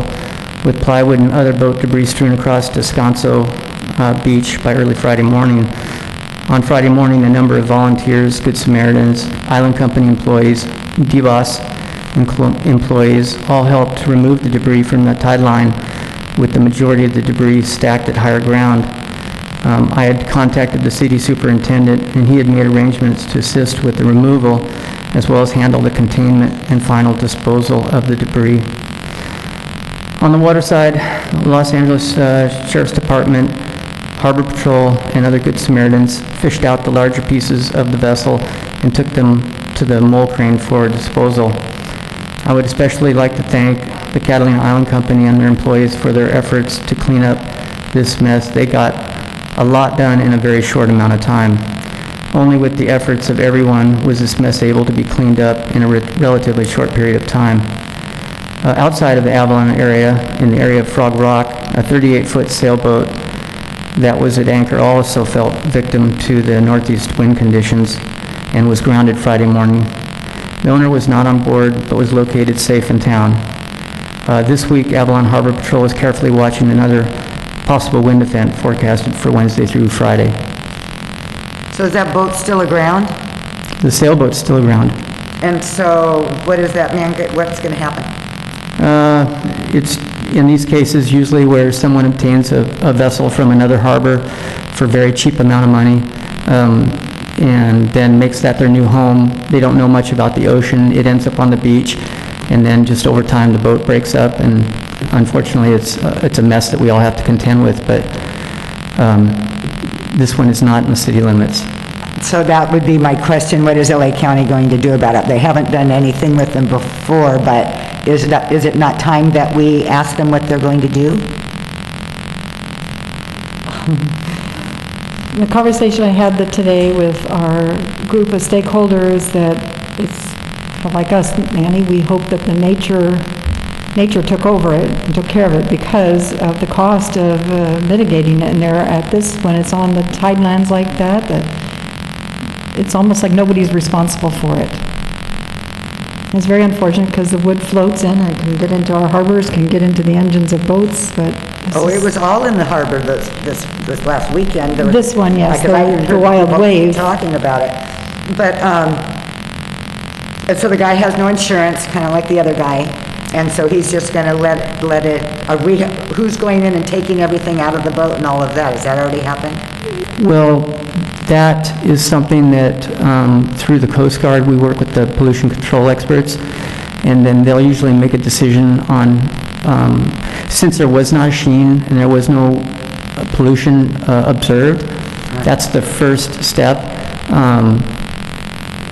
with plywood and other boat debris strewn across Descanso Beach by early Friday morning. On Friday morning, a number of volunteers, Good Samaritans, Island Company employees, DeVos employees all helped remove the debris from the tide line, with the majority of the debris stacked at higher ground. I had contacted the city superintendent, and he had made arrangements to assist with the removal, as well as handle the containment and final disposal of the debris. On the water side, Los Angeles Sheriff's Department, Harbor Patrol, and other Good Samaritans fished out the larger pieces of the vessel and took them to the mole crane for disposal. I would especially like to thank the Catalina Island Company and their employees for their efforts to clean up this mess. They got a lot done in a very short amount of time. Only with the efforts of everyone was this mess able to be cleaned up in a relatively short period of time. Outside of the Avalon area, in the area of Frog Rock, a 38-foot sailboat that was at anchor also fell victim to the northeast wind conditions and was grounded Friday morning. The owner was not on board, but was located safe in town. This week, Avalon Harbor Patrol is carefully watching another possible wind event forecasted for Wednesday through Friday. So is that boat still aground? The sailboat's still aground. And so what does that mean? What's going to happen? It's, in these cases, usually where someone obtains a vessel from another harbor for a very cheap amount of money, and then makes that their new home. They don't know much about the ocean. It ends up on the beach, and then just over time the boat breaks up, and unfortunately it's a mess that we all have to contend with, but this one is not in the city limits. So that would be my question, what is LA County going to do about it? They haven't done anything with them before, but is it not time that we ask them what they're going to do? The conversation I had today with our group of stakeholders, that it's like us, Manny, we hope that the nature took over it and took care of it because of the cost of mitigating it. And there at this, when it's on the tidelands like that, it's almost like nobody's responsible for it. It's very unfortunate because the wood floats in and it can get into our harbors, can get into the engines of boats, but... It was all in the harbor this last weekend. This one, yes, the Wild Wave. Talking about it. But, and so the guy has no insurance, kind of like the other guy. And so he's just going to let it, who's going in and taking everything out of the boat and all of that? Has that already happened? Well, that is something that, through the Coast Guard, we work with the pollution control experts, and then they'll usually make a decision on, since there was not a sheen and there was no pollution observed, that's the first step.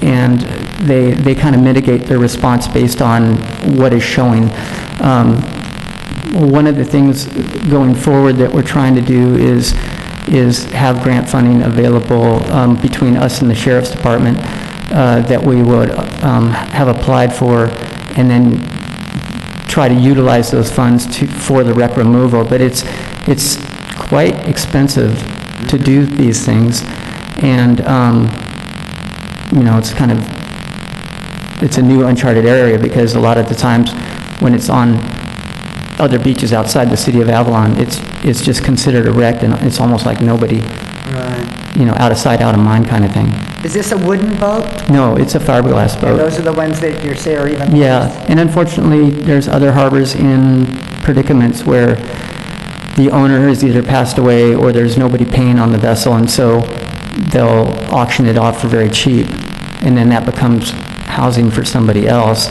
And they kind of mitigate their response based on what is showing. One of the things going forward that we're trying to do is have grant funding available between us and the Sheriff's Department that we would have applied for, and then try to utilize those funds for the wreck removal. But it's quite expensive to do these things, and it's a new uncharted area, because a lot of the times when it's on other beaches outside the city of Avalon, it's just considered a wreck, and it's almost like nobody, out of sight, out of mind kind of thing. Is this a wooden boat? No, it's a fiberglass boat. And those are the ones that you say are even Yeah, worse? and unfortunately, there's other harbors in predicaments where the owner has either passed away or there's nobody paying on the vessel, and so they'll auction it off for very cheap, and then that becomes housing for somebody else.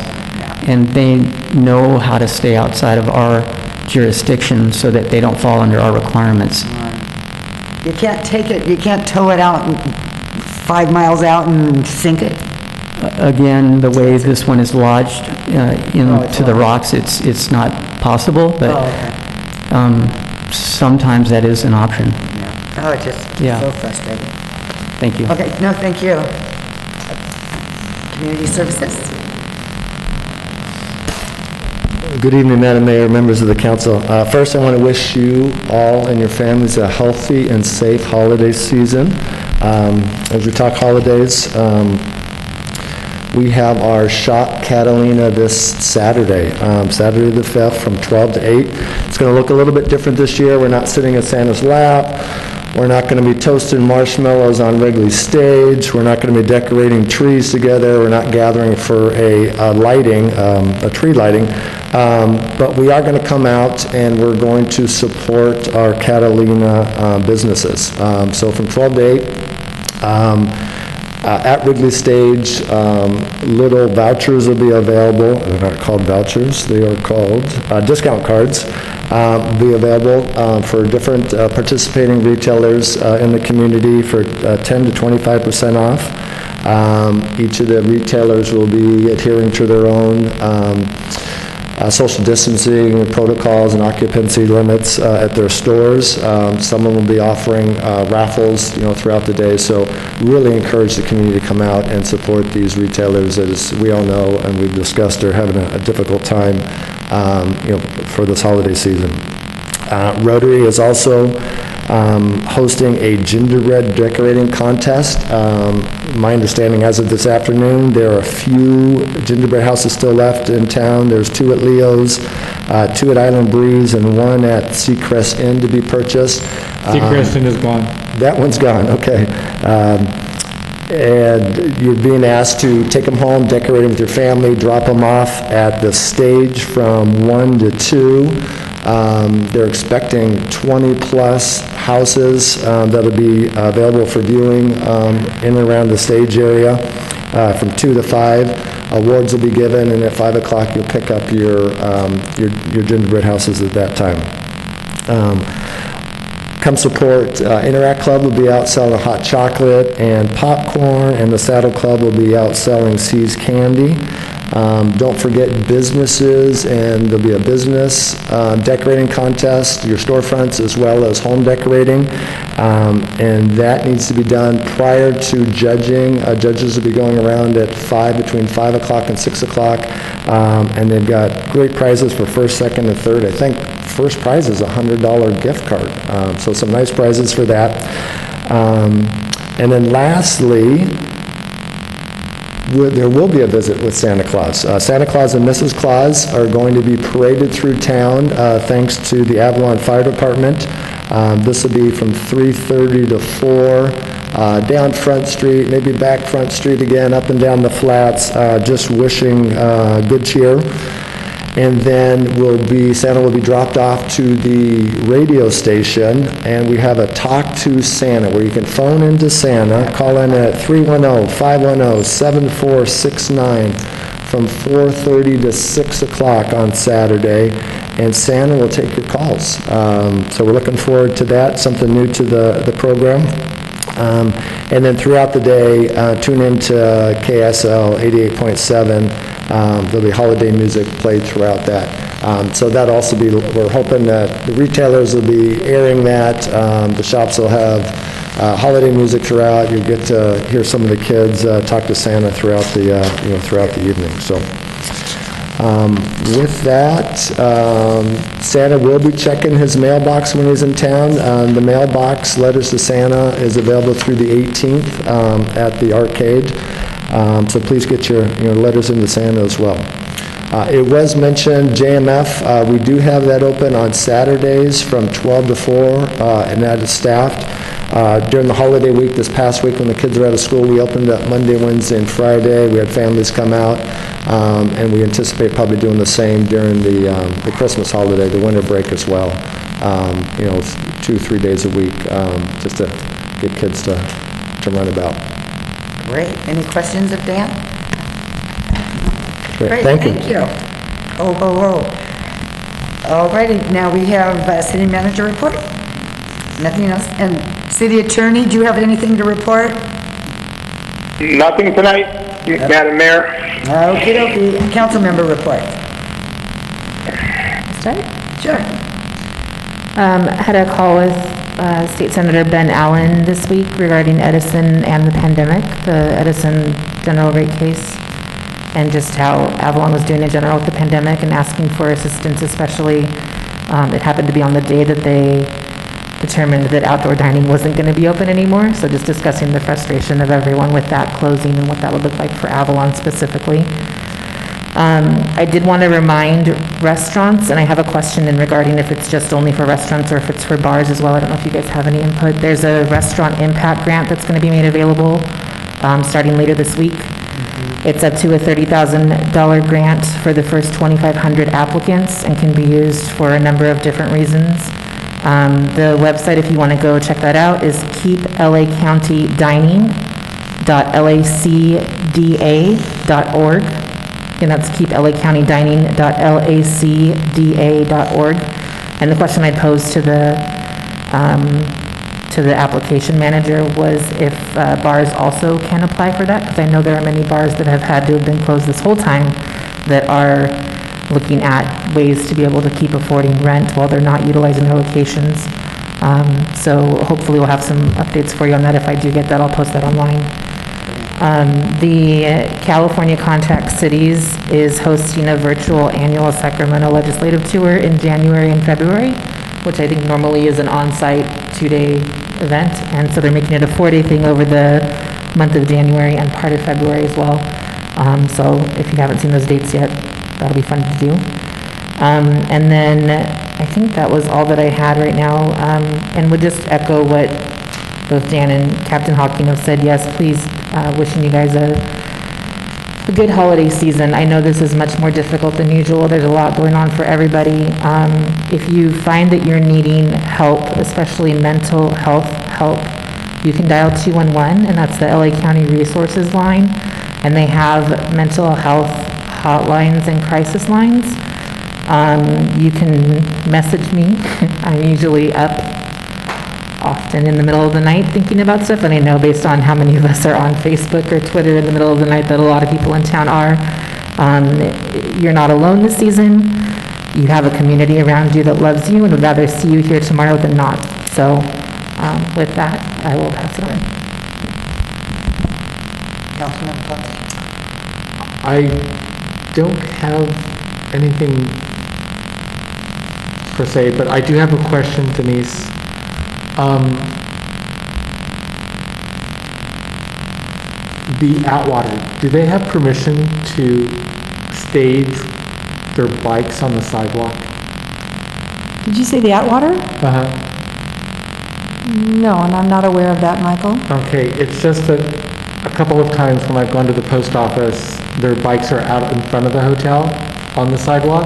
And they know how to stay outside of our jurisdiction so that they don't fall under our requirements. You can't take it, you can't tow it out 5 miles out and sink it? Again, the way this one is lodged into the rocks, it's not possible, but sometimes that is an option. Oh, it's just so frustrating. Thank you. Okay, no, thank you. Community Services? Good evening, Madam Mayor, members of the council. First, I want to wish you all and your families a healthy and safe holiday season. As we talk holidays, we have our Shop Catalina this Saturday, Saturday the 5th from 12 to 8. It's going to look a little bit different this year. We're not sitting in Santa's lap. We're not going to be toasting marshmallows on Wrigley Stage. We're not going to be decorating trees together. We're not gathering for a tree lighting. But we are going to come out and we're going to support our Catalina businesses. So from 12 to 8, at Wrigley Stage, little vouchers will be available. They're not called vouchers, they are called discount cards. Be available for different participating retailers in the community for 10 to 25% off. Each of the retailers will be adhering to their own social distancing protocols and occupancy limits at their stores. Some of them will be offering raffles, throughout the day. So really encourage the community to come out and support these retailers. As we all know and we've discussed, are having a difficult time, for this holiday season. Rotary is also hosting a gingerbread decorating contest. My understanding as of this afternoon, there are a few gingerbread houses still left in town. There's 2 at Leo's, 2 at Island Breeze, and 1 at Seacrest Inn to be purchased. Seacrest Inn is gone. That one's gone, okay. And you're being asked to take them home, decorate them with your family, drop them off at the stage from 1 to 2. They're expecting 20-plus houses that'll be available for viewing in and around the stage area from 2 to 5. Awards will be given, and at 5 o'clock you'll pick up your gingerbread houses at that time. Come support. Interact Club will be out selling hot chocolate and popcorn, and the Saddle Club will be out selling See's candy. Don't forget businesses, and there'll be a business decorating contest, your storefronts as well as home decorating, and that needs to be done prior to judging. Judges will be going around at between 5 o'clock and 6 o'clock, and they've got great prizes for first, second, and third. I think first prize is a $100 gift card, so some nice prizes for that. And then lastly, there will be a visit with Santa Claus. Santa Claus and Mrs. Claus are going to be paraded through town thanks to the Avalon Fire Department. This will be from 3:30 to 4, down Front Street, maybe back Front Street again, up and down the flats, just wishing good cheer. And then Santa will be dropped off to the radio station, and we have a Talk to Santa, where you can phone into Santa, call in at 310-510-7469 from 4:30 to 6 o'clock on Saturday, and Santa will take your calls. So we're looking forward to that, something new to the program. And then throughout the day, tune into KSL 88.7. There'll be holiday music played throughout that. So that also we're hoping that the retailers will be airing that. The shops will have holiday music throughout. You'll get to hear some of the kids talk to Santa throughout the evening. So with that, Santa will be checking his mailbox when he's in town. The mailbox, Letters to Santa, is available through the 18th at the arcade. So please get your letters into Santa as well. It was mentioned, JMF, we do have that open on Saturdays from 12 to 4, and that is staffed. During the holiday week, this past week when the kids were out of school, we opened up Monday, Wednesday, and Friday. We had families come out, and we anticipate probably doing the same during the Christmas holiday, the winter break as well. 2-3 days a week, just to get kids to run about. Great. Any questions of Dan? Great, thank you. Oh. All righty, now we have city manager report. Nothing else? And city attorney, do you have anything to report? Nothing tonight, Madam Mayor. Okie dokie. Council member report. Start? Sure. I had a call with State Senator Ben Allen this week regarding Edison and the pandemic, the Edison general rate case, and just how Avalon was doing in general with the pandemic and asking for assistance, especially it happened to be on the day that they determined that outdoor dining wasn't going to be open anymore, so just discussing the frustration of everyone with that closing and what that would look like for Avalon specifically. I did want to remind restaurants, and I have a question in regarding if it's just only for restaurants or if it's for bars as well. I don't know if you guys have any input. There's a restaurant impact grant that's going to be made available starting later this week. It's up to a $30,000 grant for the first 2,500 applicants and can be used for a number of different reasons. The website, if you want to go check that out, is keeplacountydining.lacda.org. And that's keeplacountydining.lacda.org. And the question I posed to the application manager was if bars also can apply for that, because I know there are many bars that have had to have been closed this whole time that are looking at ways to be able to keep affording rent while they're not utilizing their locations. So hopefully we'll have some updates for you on that. If I do get that, I'll post that online. The California Contact Cities is hosting a virtual annual Sacramento legislative tour in January and February, which I think normally is an on-site 2-day event, and so they're making it a 4-day thing over the month of January and part of February as well. So if you haven't seen those dates yet, that'll be fun to do. And then I think that was all that I had right now, and would just echo what both Dan and Captain Hawking have said. Yes, please, wishing you guys a good holiday season. I know this is much more difficult than usual. There's a lot going on for everybody. If you find that you're needing help, especially mental health help, you can dial 211, and that's the LA County Resources line. And they have mental health hotlines and crisis lines. You can message me. I'm usually up often in the middle of the night thinking about stuff, and I know based on how many of us are on Facebook or Twitter in the middle of the night that a lot of people in town are. You're not alone this season. You have a community around you that loves you and would rather see you here tomorrow than not. So with that, I will pass it on. Councilmember Conti. I don't have anything per se, but I do have a question, Denise. The Atwater, do they have permission to stage their bikes on the sidewalk? Did you say the Atwater? Uh-huh. No, and I'm not aware of that, Michael. Okay, it's just that a couple of times when I've gone to the post office, their bikes are out in front of the hotel, on the sidewalk,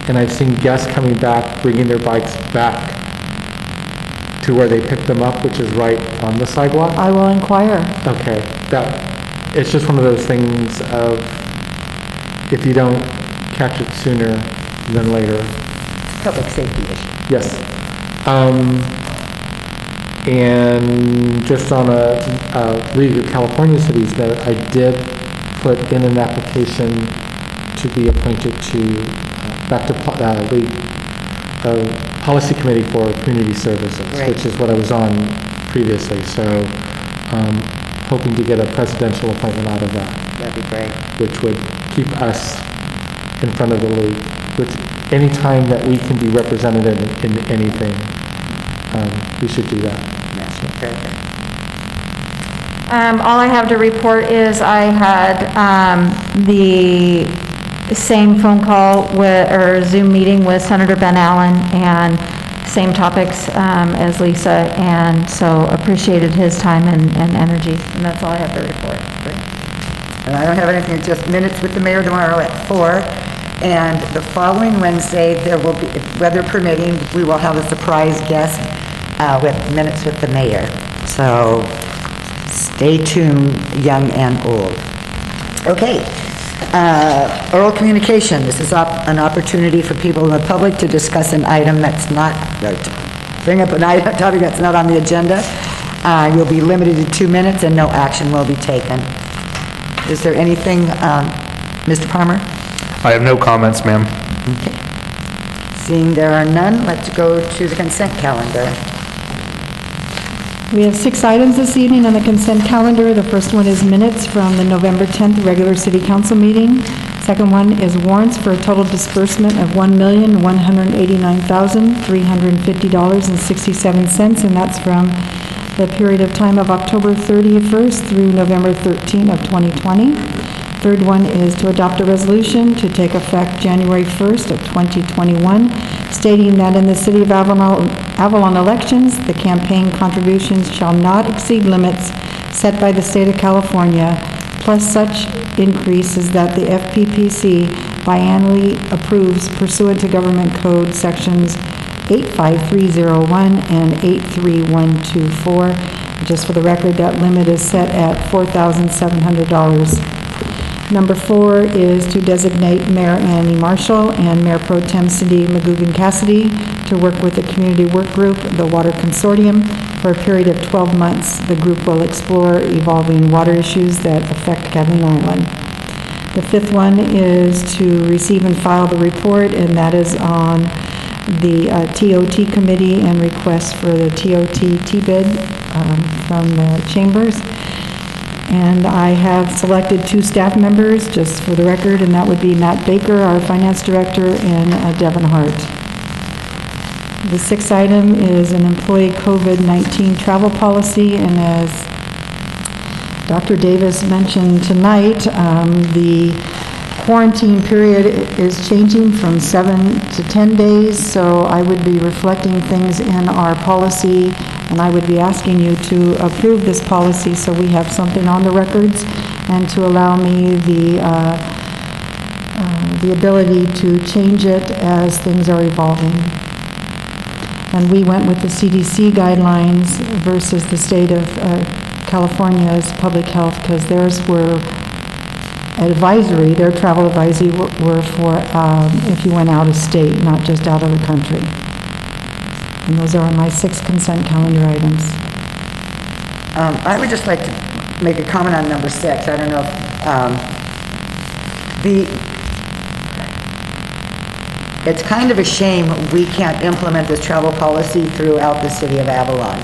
and I've seen guests coming back, bringing their bikes back to where they picked them up, which is right on the sidewalk. I will inquire. Okay, it's just one of those things of, if you don't catch it sooner than later. Public safety issue. Yes. And just on a League of California Cities note, I did put in an application to be appointed to, back to League Policy Committee for Community Services, Great. which is what I was on previously. So hoping to get a presidential appointment out of that. That'd be great. Which would keep us in front of the league, which any time that we can be represented in anything, we should do that. Yes, very good. All I have to report is I had the same phone call or Zoom meeting with Senator Ben Allen, and same topics as Lisa, and so appreciated his time and energy, and that's all I have to report. And I don't have anything, just minutes with the mayor tomorrow at 4. And the following Wednesday, there will be, weather permitting, we will have a surprise guest with minutes with the mayor. So stay tuned, young and old. Okay. Oral communication. This is an opportunity for people in the public to discuss an item that's not, bring up an item, topic that's not on the agenda. You'll be limited to 2 minutes and no action will be taken. Is there anything, Mr. Palmer? I have no comments, ma'am. Okay. Seeing there are none, let's go to the consent calendar. We have 6 items this evening on the consent calendar. The first one is minutes from the November 10th regular city council meeting. Second one is warrants for a total disbursement of $1,189,350.67, and that's from the period of time of October 31st through November 13th of 2020. Third one is to adopt a resolution to take effect January 1st of 2021, stating that in the City of Avalon elections, the campaign contributions shall not exceed limits set by the state of California, plus such increases that the FPPC biannually approves pursuant to Government Code Sections 85301 and 83124. Just for the record, that limit is set at $4,700. Number 4 is to designate Mayor Annie Marshall and Mayor Pro Tem Cindy McGugan Cassidy to work with the Community Work Group, the Water Consortium, for a period of 12 months. The group will explore evolving water issues that affect Kevin Island. The 5th one is to receive and file the report, and that is on the TOT committee and request for the TOT T-bid from the chambers. And I have selected 2 staff members, just for the record, and that would be Matt Baker, our finance director, and Devin Hart. The 6th item is an employee COVID-19 travel policy, and as Dr. Davis mentioned tonight, the quarantine period is changing from 7 to 10 days, so I would be reflecting things in our policy, and I would be asking you to approve this policy so we have something on the records, and to allow me the ability to change it as things are evolving. And we went with the CDC guidelines versus the state of California's public health, because theirs were advisory, their travel advisory were for if you went out of state, not just out of the country. And those are my 6 consent calendar items. I would just like to make a comment on number 6. I don't know if it's kind of a shame we can't implement this travel policy throughout the city of Avalon.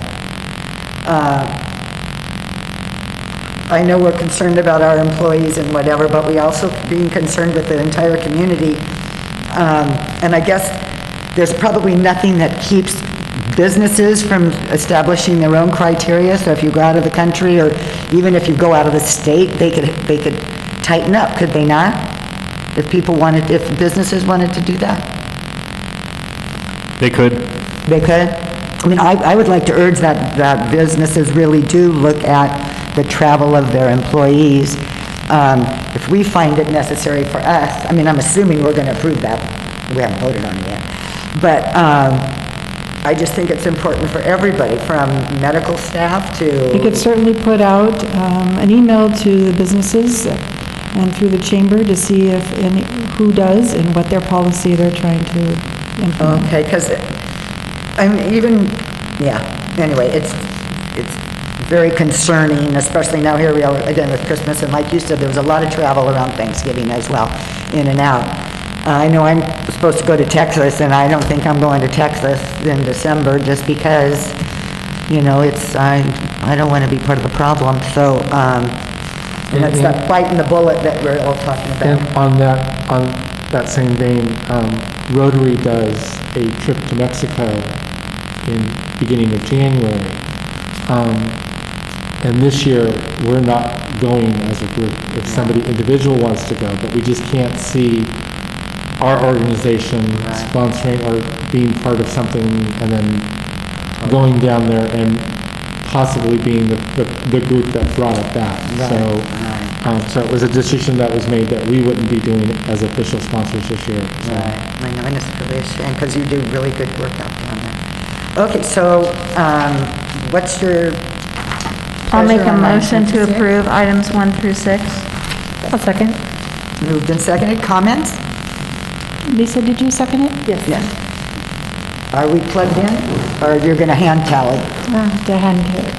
I know we're concerned about our employees and whatever, but we also being concerned with the entire community. And I guess there's probably nothing that keeps businesses from establishing their own criteria. So if you go out of the country, or even if you go out of the state, they could tighten up, could they not? If businesses wanted to do that? They could. They could? I mean, I would like to urge that businesses really do look at the travel of their employees If we find it necessary for us, I mean, I'm assuming we're going to approve that. We haven't voted on it yet. But I just think it's important for everybody, from medical staff to... We could certainly put out an email to the businesses and through the chamber to see if who does and what their policy they're trying to implement. Okay, because I'm even, anyway, it's very concerning, especially now here we are again with Christmas, and like you said, there was a lot of travel around Thanksgiving as well, in and out. I know I'm supposed to go to Texas, and I don't think I'm going to Texas in December just because, I don't want to be part of the problem, so, and it's that biting the bullet that we're all talking about. And on that same vein, Rotary does a trip to Mexico in beginning of January. And this year, we're not going as a group. If somebody individual wants to go, but we just can't see our organization sponsoring or being part of something and then going down there and possibly being the group that brought it back. So it was a decision that was made that we wouldn't be doing it as official sponsors this year. So. Right, I know, and it's really a shame because you do really good work out there on that. Okay, so what's your... I'll make a motion to approve items 1 through 6. I'll second. Moved and seconded. Comments? Lisa, did you second it? Yes. Are we plugged in, or you're going to hand tally? The hand carry.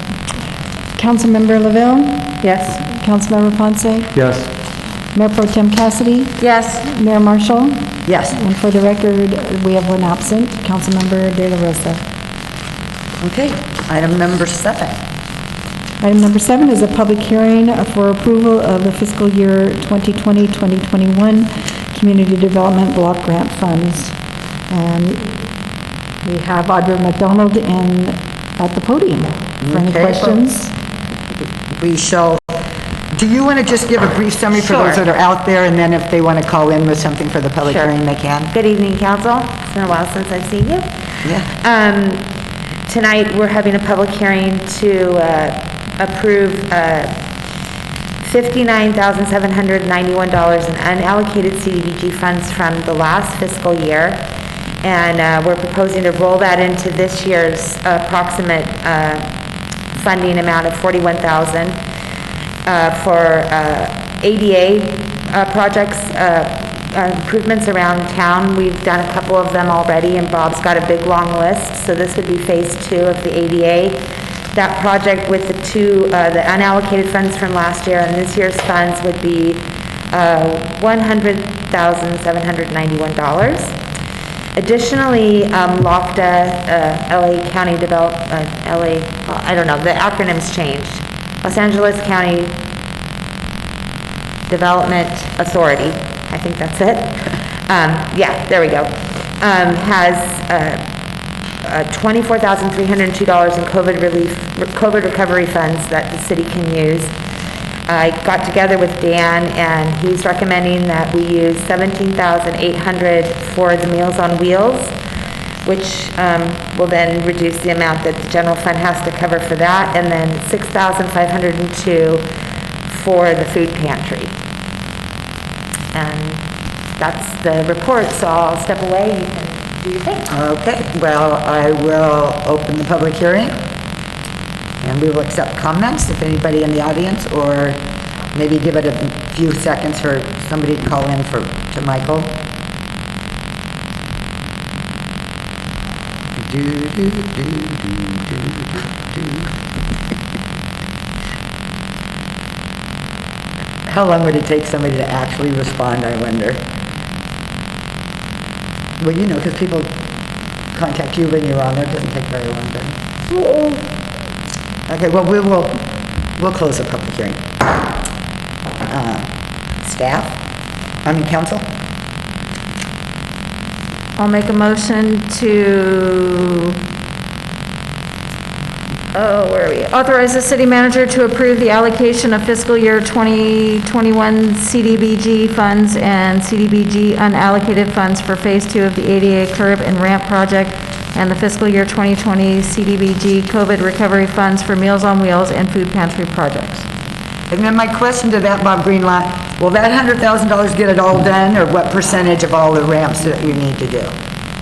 Councilmember LaVille? Yes. Councilmember Ponce? Yes. Mayor Pro Tem Cassidy? Yes. Mayor Marshall? Yes. And for the record, we have one absent, Councilmember De La Rosa. Okay, item number 7. Item number 7 is a public hearing for approval of the fiscal year 2020-2021 Community Development Block Grant Funds. And we have Audra McDonald at the podium for any questions. We shall... Do you want to just give a brief summary for those that are out there, and then if they want to call in with something for the public hearing, they can? Good evening, council. It's been a while since I've seen you. Yeah. Tonight, we're having a public hearing to approve $59,791 in unallocated CDBG funds from the last fiscal year. And we're proposing to roll that into this year's approximate funding amount of $41,000 for ADA projects, improvements around town. We've done a couple of them already, and Bob's got a big long list, so this would be phase 2 of the ADA. That project with the the unallocated funds from last year and this year's funds would be $100,791. Additionally, LOCDA, LA County the acronym's changed. Los Angeles County Development Authority, I think that's it. There we go. Has $24,302 in COVID recovery funds that the city can use. I got together with Dan, and he's recommending that we use $17,800 for the Meals on Wheels, which will then reduce the amount that the general fund has to cover for that, and then $6,502 for the food pantry. And that's the report, so I'll step away. You can do your thing. Okay, well, I will open the public hearing, and we will accept comments if anybody in the audience, or maybe give it a few seconds for somebody to call in to Michael. How long would it take somebody to actually respond, I wonder? Well, because people contact you when you're on there. It doesn't take very long, does it? Okay, well, we'll close the public hearing. Council? I'll make a motion to, where are we? Authorize the city manager to approve the allocation of fiscal year 2021 CDBG funds and CDBG unallocated funds for phase 2 of the ADA curb and ramp project and the fiscal year 2020 CDBG COVID recovery funds for Meals on Wheels and food pantry projects. And then my question to that, Bob Greenlaw, will that $100,000 get it all done, or what percentage of all the ramps that you need to do?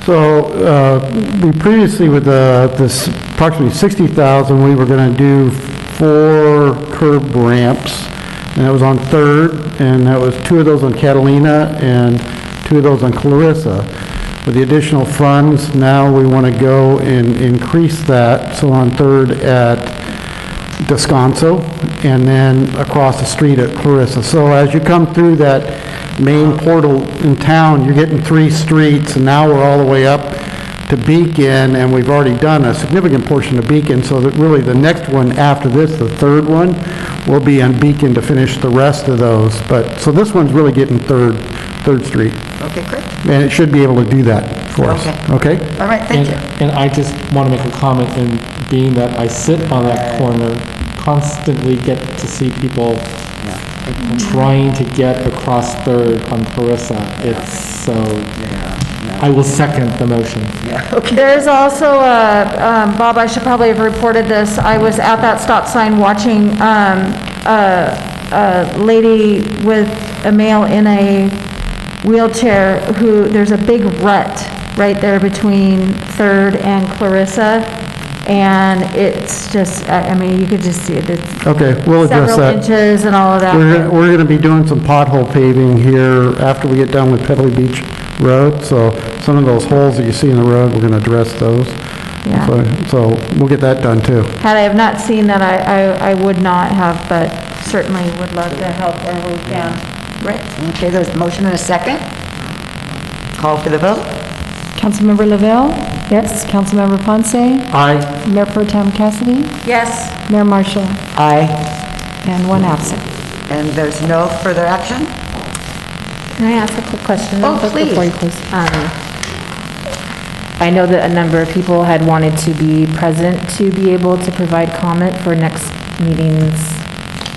So, we previously with this approximately 60,000, we were gonna do 4 curb ramps, and that was on Third, and that was 2 of those on Catalina and 2 of those on Clarissa. With the additional funds, now we wanna go and increase that, so on Third at Descanso, and then across the street at Clarissa. So as you come through that main portal in town, you're getting 3 streets, and now we're all the way up to Beacon, and we've already done a significant portion of Beacon, so that really the next one after this, the third one, will be on Beacon to finish the rest of those. But, so this one's really getting Third Street. Okay, great. And it should be able to do that for us. Okay? All right, thank you. And I just want to make a comment, in being that I sit on that corner, constantly get to see people trying to get across Third on Clarissa. It's so, I will second the motion. There's also Bob, I should probably have reported this. I was at that stop sign watching a lady with a male in a wheelchair who, there's a big rut right there between Third and Clarissa. And it's just, I mean, you could just see it. It's Okay, we'll address several that. inches and all of that. We're going to be doing some pothole paving here after we get done with Pebbly Beach Road, so some of those holes that you see in the road, we're going to address those. Yeah. So we'll get that done too. Had I have not seen that, I would not have, but certainly would love to help wherever we can. Right, okay, there's a motion and a second. Call for the vote. Councilmember Lavelle? Yes. Councilmember Ponce? Aye. Mayor Pro Tem Cassidy? Yes. Mayor Marshall? Aye. And 1 absent. And there's no further action? Can I ask a quick question? Oh, Before you please. close? I know that a number of people had wanted to be present to be able to provide comment for next meeting's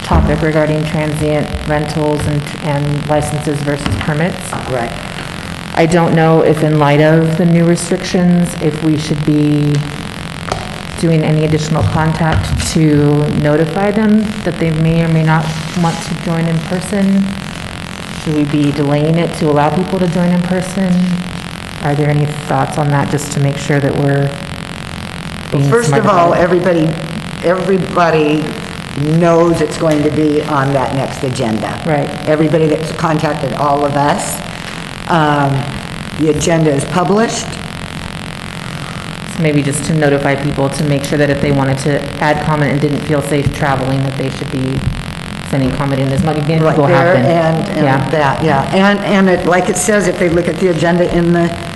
topic regarding transient rentals and licenses versus permits. Right. I don't know if in light of the new restrictions, if we should be doing any additional contact to notify them that they may or may not want to join in person. Should we be delaying it to allow people to join in person? Are there any thoughts on that, just to make sure that we're being First smart of all, about it? everybody knows it's going to be on that next agenda. Right. Everybody that's contacted all of us. The agenda is published. So maybe just to notify people to make sure that if they wanted to add comment and didn't feel safe traveling, that they should be sending comment in as much as Right people there, have been. and that, yeah. And it, like it says, if they look at the agenda in the,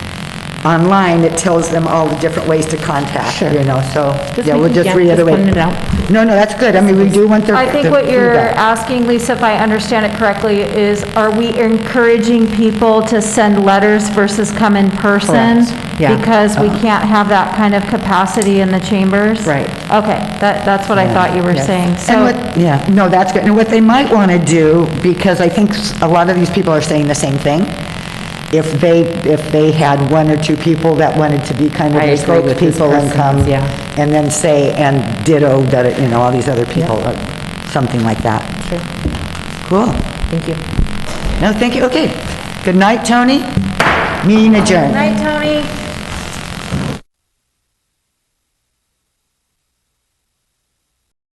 online, it tells them all the different ways to contact, you know, so, Just yeah, we'll making- just yeah, just reiterate. pointing it out. No, that's good. I mean, we do want their I think what their you're feedback. asking, Lisa, if I understand it correctly, is are we encouraging people to send letters versus come in person? Correct. Yeah. Because we can't have that kind of capacity in the chambers? Right. Okay, that's what I thought you were Yes. saying. And So, what, yeah, no, that's good. And what they might want to do, because I think a lot of these people are saying the same thing, if they had 1 or 2 people that wanted to be kind of I the agree with this spokespeople and person, come, yeah. and then say, and ditto that, you know, all these other people, something like that. Sure. Cool. Thank you. No, thank you. Okay. Good night, Tony. Meeting adjourned. night, Tony.